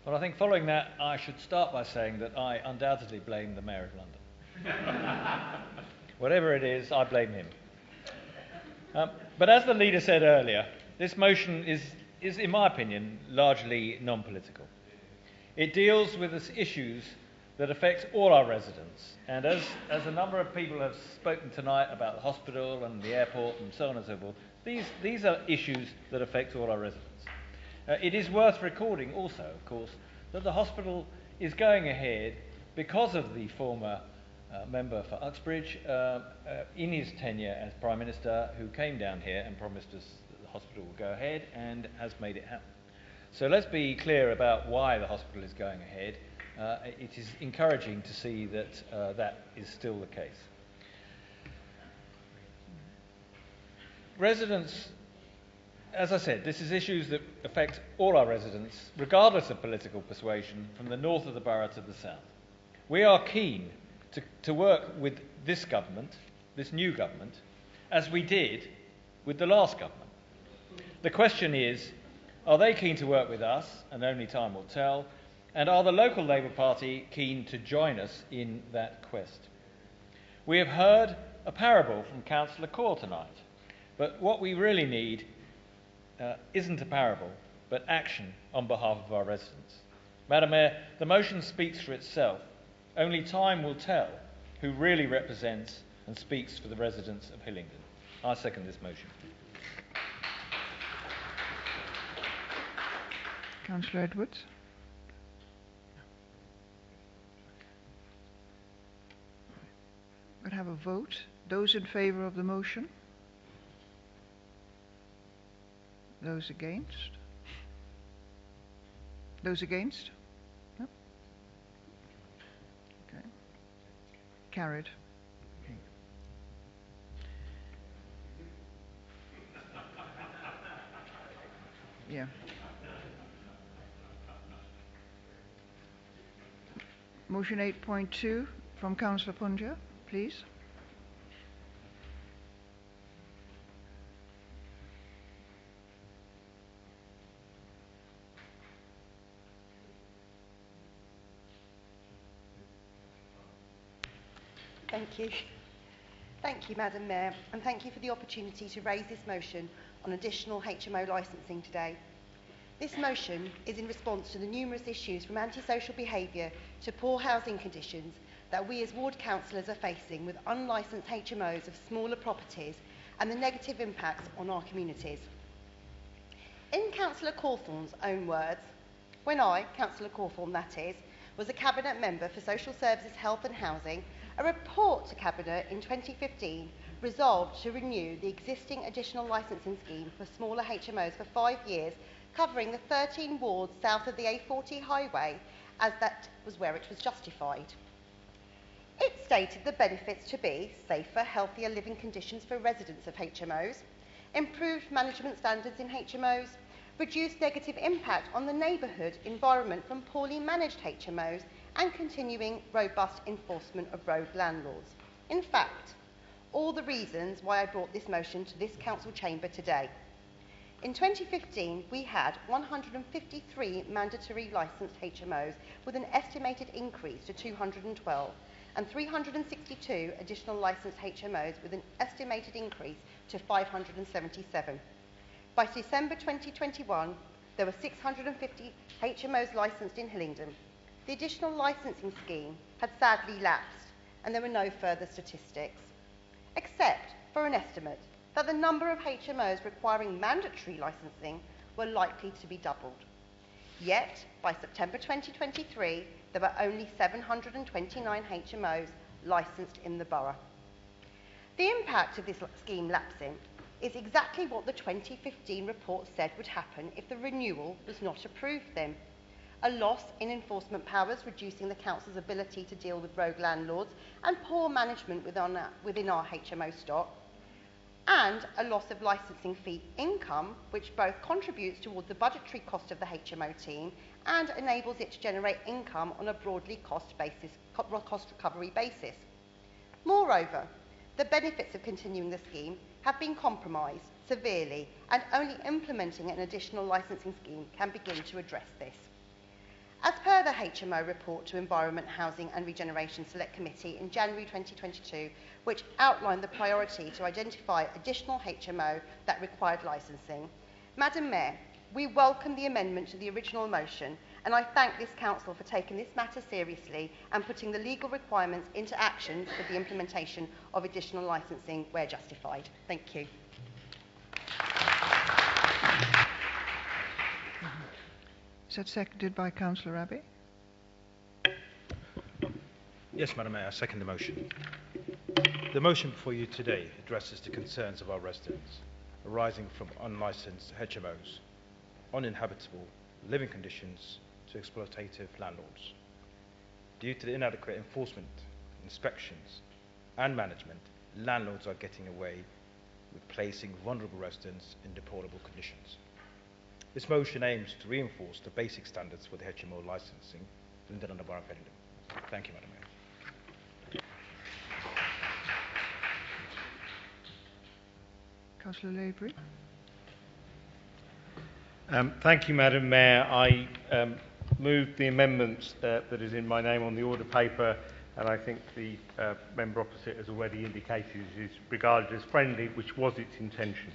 Well, I think following that, I should start by saying that I undoubtedly blame the Mayor of London. Whatever it is, I blame him. But as the leader said earlier, this motion is, in my opinion, largely non-political. It deals with the issues that affects all our residents. And as a number of people have spoken tonight about the hospital and the airport and so on and so forth, these are issues that affect all our residents. It is worth recording also, of course, that the hospital is going ahead because of the former member for Uxbridge in his tenure as Prime Minister, who came down here and promised us that the hospital will go ahead and has made it happen. So let's be clear about why the hospital is going ahead. It is encouraging to see that that is still the case. Residents, as I said, this is issues that affect all our residents, regardless of political persuasion, from the north of the borough to the south. We are keen to work with this government, this new government, as we did with the last government. The question is, are they keen to work with us, and only time will tell, and are the local Labour Party keen to join us in that quest? We have heard a parable from Councillor Core tonight, but what we really need isn't a parable, but action on behalf of our residents. Madam Mayor, the motion speaks for itself. Only time will tell who really represents and speaks for the residents of Hillingdon. I second this motion. Councillor Edwards. We'll have a vote. Those in favour of the motion? Those against? Those against? No? Okay. Carried. Okay. Yeah. Motion 8.2 from Councillor Punja, please. Thank you. Thank you, Madam Mayor, and thank you for the opportunity to raise this motion on additional HMO licensing today. This motion is in response to the numerous issues from antisocial behaviour to poor housing conditions that we as ward councillors are facing with unlicensed HMOs of smaller properties and the negative impacts on our communities. In Councillor Cawthorne's own words, when I, Councillor Cawthorne that is, was a Cabinet Member for Social Services, Health and Housing, a report to Cabinet in 2015 resolved to renew the existing additional licensing scheme for smaller HMOs for 5 years, covering the 13 wards south of the A40 highway, as that was where it was justified. It stated the benefits to be safer, healthier living conditions for residents of HMOs, improved management standards in HMOs, reduced negative impact on the neighbourhood environment from poorly managed HMOs, and continuing robust enforcement of road landlords. In fact, all the reasons why I brought this motion to this council chamber today. In 2015, we had 153 mandatory licensed HMOs with an estimated increase to 212, and 362 additional licensed HMOs with an estimated increase to 577. By December 2021, there were 650 HMOs licensed in Hillingdon. The additional licensing scheme had sadly lapsed, and there were no further statistics, except for an estimate that the number of HMOs requiring mandatory licensing were likely to be doubled. Yet, by September 2023, there were only 729 HMOs licensed in the borough. The impact of this scheme lapsing is exactly what the 2015 report said would happen if the renewal was not approved then. A loss in enforcement powers, reducing the council's ability to deal with rogue landlords, and poor management within our HMO stock, and a loss of licensing fee income, which both contributes towards the budgetary cost of the HMO team and enables it to generate income on a broadly cost recovery basis. Moreover, the benefits of continuing the scheme have been compromised severely, and only implementing an additional licensing scheme can begin to address this. As per the HMO report to Environment, Housing and Regeneration Select Committee in January 2022, which outlined the priority to identify additional HMO that required licensing, Madam Mayor, we welcome the amendment to the original motion and I thank this council for taking this matter seriously and putting the legal requirements into action for the implementation of additional licensing where justified. Thank you. Is that seconded by Councillor Abbey? Yes, Madam Mayor, I second the motion. The motion before you today addresses the concerns of our residents arising from unlicensed HMOs, uninhabitable living conditions to exploitative landlords. Due to the inadequate enforcement, inspections and management, landlords are getting away with placing vulnerable residents in deplorable conditions. This motion aims to reinforce the basic standards for the HMO licensing in the London Borough of Hillingdon. Thank you, Madam Mayor. Councillor Lavery. Thank you, Madam Mayor. I moved the amendment that is in my name on the order paper, and I think the member opposite has already indicated it is regarded as friendly, which was its intention.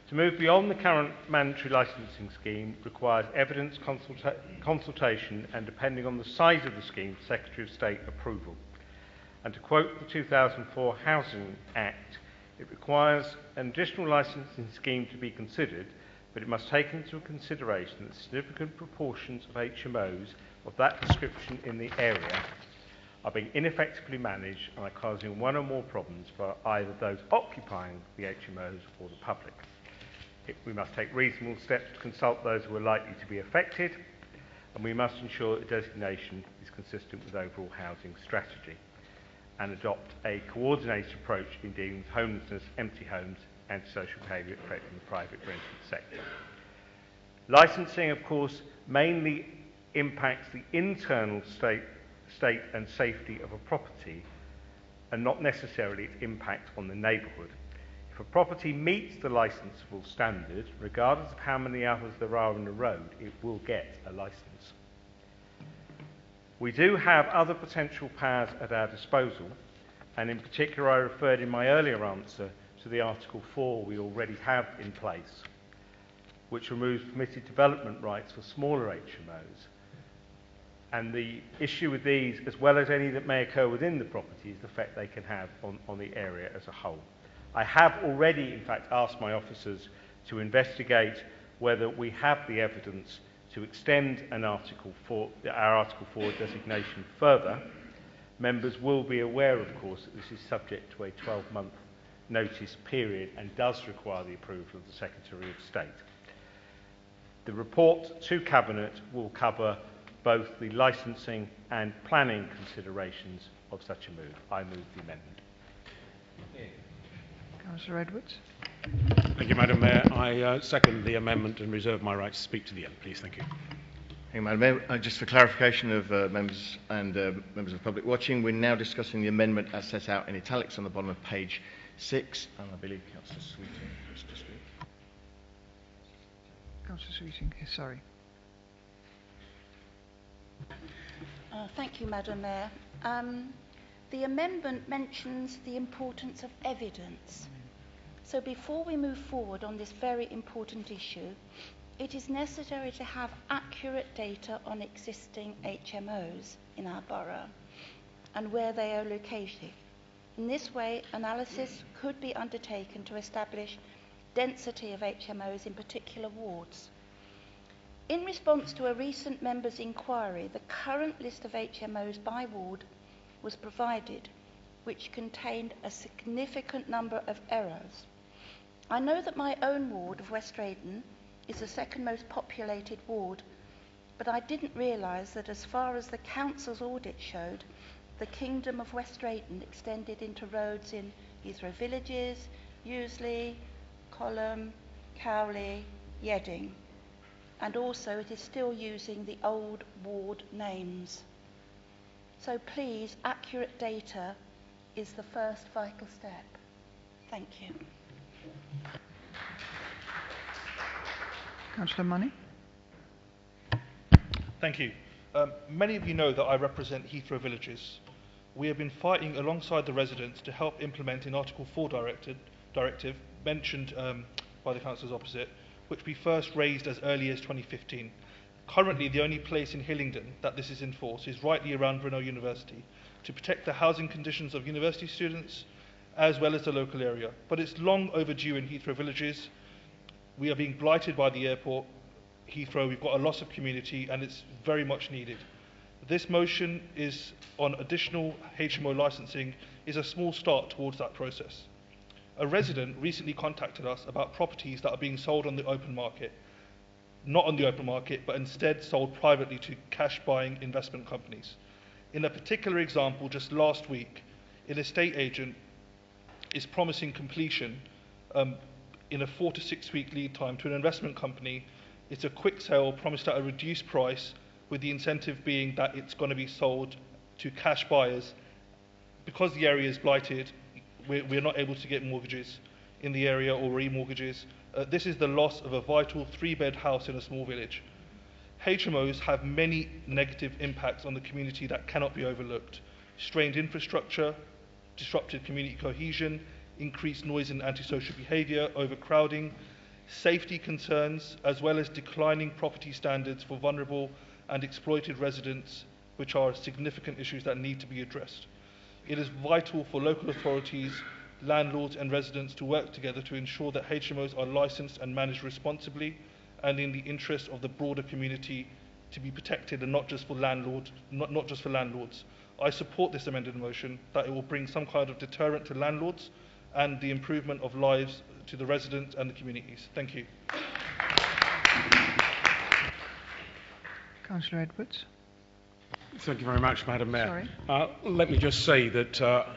To move beyond the current mandatory licensing scheme requires evidence consultation and, depending on the size of the scheme, Secretary of State approval. And to quote the 2004 Housing Act, it requires an additional licensing scheme to be considered, but it must take into consideration that significant proportions of HMOs of that description in the area are being ineffectively managed and are causing one or more problems for either those occupying the HMOs or the public. We must take reasonable steps to consult those who are likely to be affected, and we must ensure that the designation is consistent with overall housing strategy and adopt a coordinated approach in dealing with homelessness, empty homes and social behaviour affecting the private rented sector. Licensing, of course, mainly impacts the internal state and safety of a property and not necessarily its impact on the neighbourhood. If a property meets the licensable standard, regardless of how many others there are on the road, it will get a licence. We do have other potential powers at our disposal, and in particular I referred in my earlier answer to the Article 4 we already have in place, which removes permitted development rights for smaller HMOs. And the issue with these, as well as any that may occur within the property, is the effect they can have on the area as a whole. I have already, in fact, asked my officers to investigate whether we have the evidence to extend our Article 4 designation further. Members will be aware, of course, that this is subject to a 12-month notice period and does require the approval of the Secretary of State. The report to Cabinet will cover both the licensing and planning considerations of such a move. I move the amendment. Councillor Edwards. Thank you, Madam Mayor. I second the amendment and reserve my right to speak to the end, please. Thank you. Thank you, Madam Mayor. Just for clarification of members and members of the public watching, we're now discussing the amendment as set out in italics on the bottom of page 6, and I believe Councillor Sweeting wants to speak. Councillor Sweeting, sorry. Thank you, Madam Mayor. The amendment mentions the importance of evidence. So before we move forward on this very important issue, it is necessary to have accurate data on existing HMOs in our borough and where they are located. In this way, analysis could be undertaken to establish density of HMOs in particular wards. In response to a recent member's inquiry, the current list of HMOs by ward was provided, which contained a significant number of errors. I know that my own ward of West Drayton is the second most populated ward, but I didn't realise that as far as the council's audit showed, the Kingdom of West Drayton extended into roads in Heathrow Villages, Useley, Colham, Cowley, Yedding, and also it is still using the old ward names. So please, accurate data is the first vital step. Thank you. Councillor Money. Thank you. Many of you know that I represent Heathrow Villages. We have been fighting alongside the residents to help implement an Article 4 directive mentioned by the councillors opposite, which we first raised as early as 2015. Currently, the only place in Hillingdon that this is enforced is rightly around Brunel University to protect the housing conditions of university students as well as the local area. But it's long overdue in Heathrow villages. We are being blighted by the airport, Heathrow. We've got a loss of community and it's very much needed. This motion is on additional HMO licensing is a small start towards that process. A resident recently contacted us about properties that are being sold on the open market. Not on the open market, but instead sold privately to cash buying investment companies. In a particular example, just last week, an estate agent is promising completion in a 4 to 6 week lead time to an investment company. It's a quick sale promised at a reduced price, with the incentive being that it's going to be sold to cash buyers. Because the area is blighted, we're not able to get mortgages in the area or remortgages. This is the loss of a vital 3-bed house in a small village. HMOs have many negative impacts on the community that cannot be overlooked. Strained infrastructure, disrupted community cohesion, increased noise and antisocial behaviour, overcrowding, safety concerns, as well as declining property standards for vulnerable and exploited residents, which are significant issues that need to be addressed. It is vital for local authorities, landlords and residents to work together to ensure that HMOs are licensed and managed responsibly and in the interest of the broader community to be protected, and not just for landlords. I support this amended motion that it will bring some kind of deterrent to landlords and the improvement of lives to the residents and the communities. Thank you. Councillor Edwards. Thank you very much, Madam Mayor. Sorry. Let me just say that...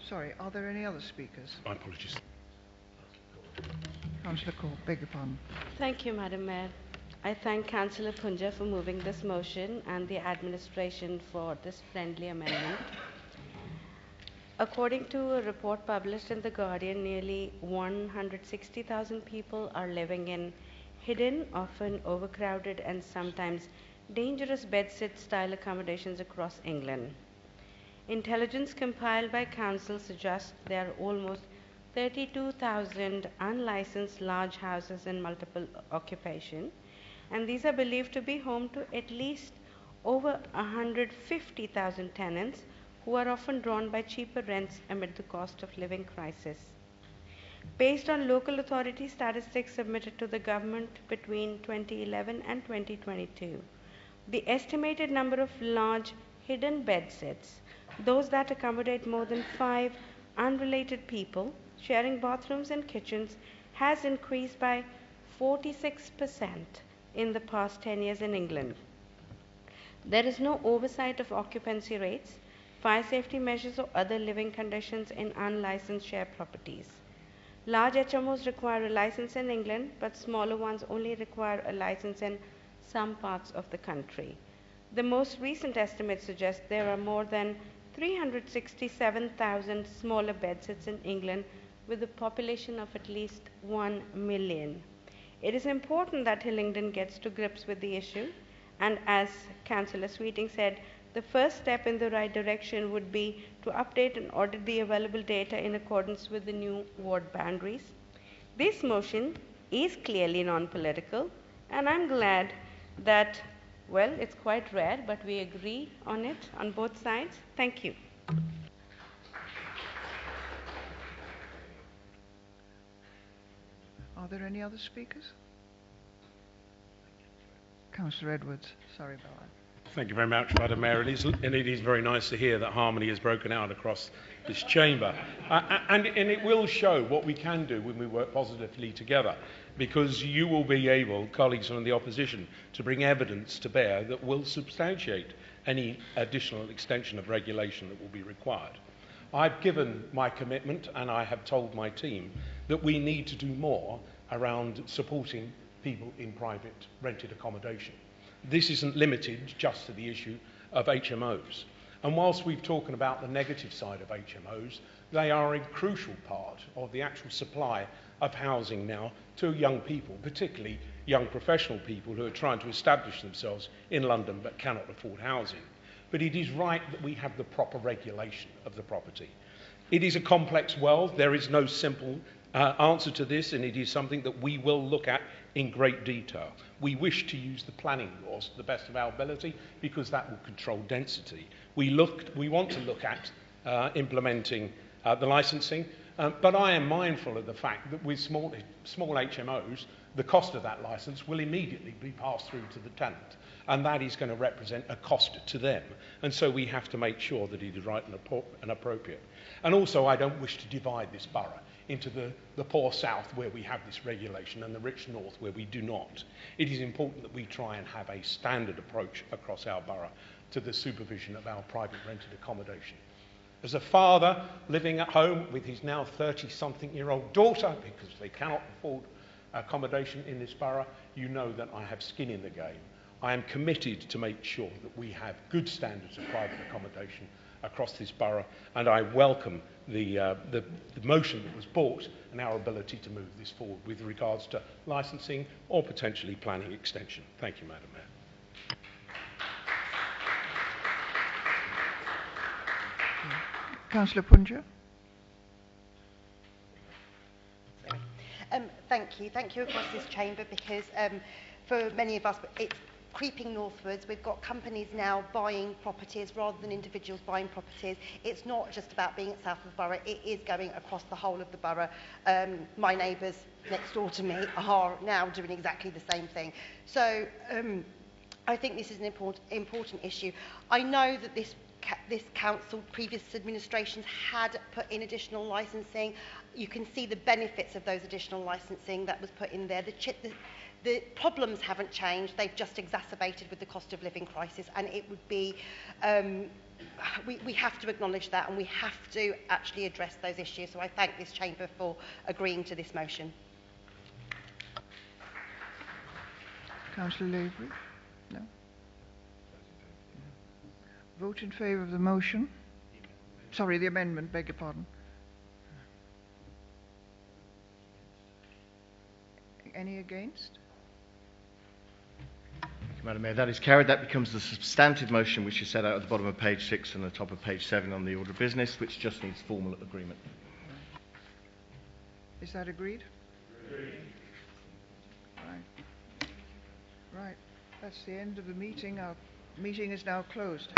Sorry, are there any other speakers? My apologies. Councillor Cole, beg your pardon. Thank you, Madam Mayor. I thank Councillor Punja for moving this motion and the administration for this friendly amendment. According to a report published in The Guardian, nearly 160,000 people are living in hidden, often overcrowded and sometimes dangerous bedsit style accommodations across England. Intelligence compiled by Council suggests there are almost 32,000 unlicensed large houses in multiple occupation, and these are believed to be home to at least over 150,000 tenants who are often drawn by cheaper rents amid the cost of living crisis. Based on local authority statistics submitted to the government between 2011 and 2022, the estimated number of large hidden bedsits, those that accommodate more than 5 unrelated people sharing bathrooms and kitchens, has increased by 46% in the past 10 years in England. There is no oversight of occupancy rates, fire safety measures or other living conditions in unlicensed share properties. Large HMOs require a license in England, but smaller ones only require a license in some parts of the country. The most recent estimates suggest there are more than 367,000 smaller bedsits in England with a population of at least 1 million. It is important that Hillingdon gets to grips with the issue, and as Councillor Sweeting said, the first step in the right direction would be to update and audit the available data in accordance with the new ward boundaries. This motion is clearly non-political, and I'm glad that, well, it's quite rare, but we agree on it on both sides. Thank you. Are there any other speakers? Councillor Edwards, sorry about that. Thank you very much, Madam Mayor. It is very nice to hear that harmony has broken out across this chamber. And it will show what we can do when we work positively together, because you will be able, colleagues from the opposition, to bring evidence to bear that will substantiate any additional extension of regulation that will be required. I've given my commitment, and I have told my team that we need to do more around supporting people in private rented accommodation. This isn't limited just to the issue of HMOs. And whilst we've talked about the negative side of HMOs, they are a crucial part of the actual supply of housing now to young people, particularly young professional people who are trying to establish themselves in London but cannot afford housing. But it is right that we have the proper regulation of the property. It is a complex world. There is no simple answer to this, and it is something that we will look at in great detail. We wish to use the planning laws to the best of our ability because that will control density. We want to look at implementing the licensing, but I am mindful of the fact that with small HMOs, the cost of that licence will immediately be passed through to the tenant, and that is going to represent a cost to them. And so we have to make sure that it is right and appropriate. And also, I don't wish to divide this borough into the poor south where we have this regulation and the rich north where we do not. It is important that we try and have a standard approach across our borough to the supervision of our private rented accommodation. As a father living at home with his now 30-something-year-old daughter, because they cannot afford accommodation in this borough, you know that I have skin in the game. I am committed to make sure that we have good standards of private accommodation across this borough, and I welcome the motion that was brought and our ability to move this forward with regards to licensing or potentially planning extension. Thank you, Madam Mayor. Councillor Punja. Thank you. Thank you across this chamber because for many of us, it's creeping northwards. We've got companies now buying properties rather than individuals buying properties. It's not just about being at south of the borough, it is going across the whole of the borough. My neighbours next door to me are now doing exactly the same thing. So I think this is an important issue. I know that this council, previous administrations had put in additional licensing. You can see the benefits of those additional licensing that was put in there. The problems haven't changed, they've just exacerbated with the cost of living crisis, and it would be, we have to acknowledge that and we have to actually address those issues. So I thank this chamber for agreeing to this motion. Councillor Lavery? No? Vote in favour of the motion. Sorry, the amendment, beg your pardon. Any against? Madam Mayor, that is carried. That becomes the substantive motion which is set out at the bottom of page 6 and the top of page 7 on the order of business, which just needs formal agreement. Is that agreed? Agreed. Right. Right. That's the end of the meeting. Our meeting is now closed.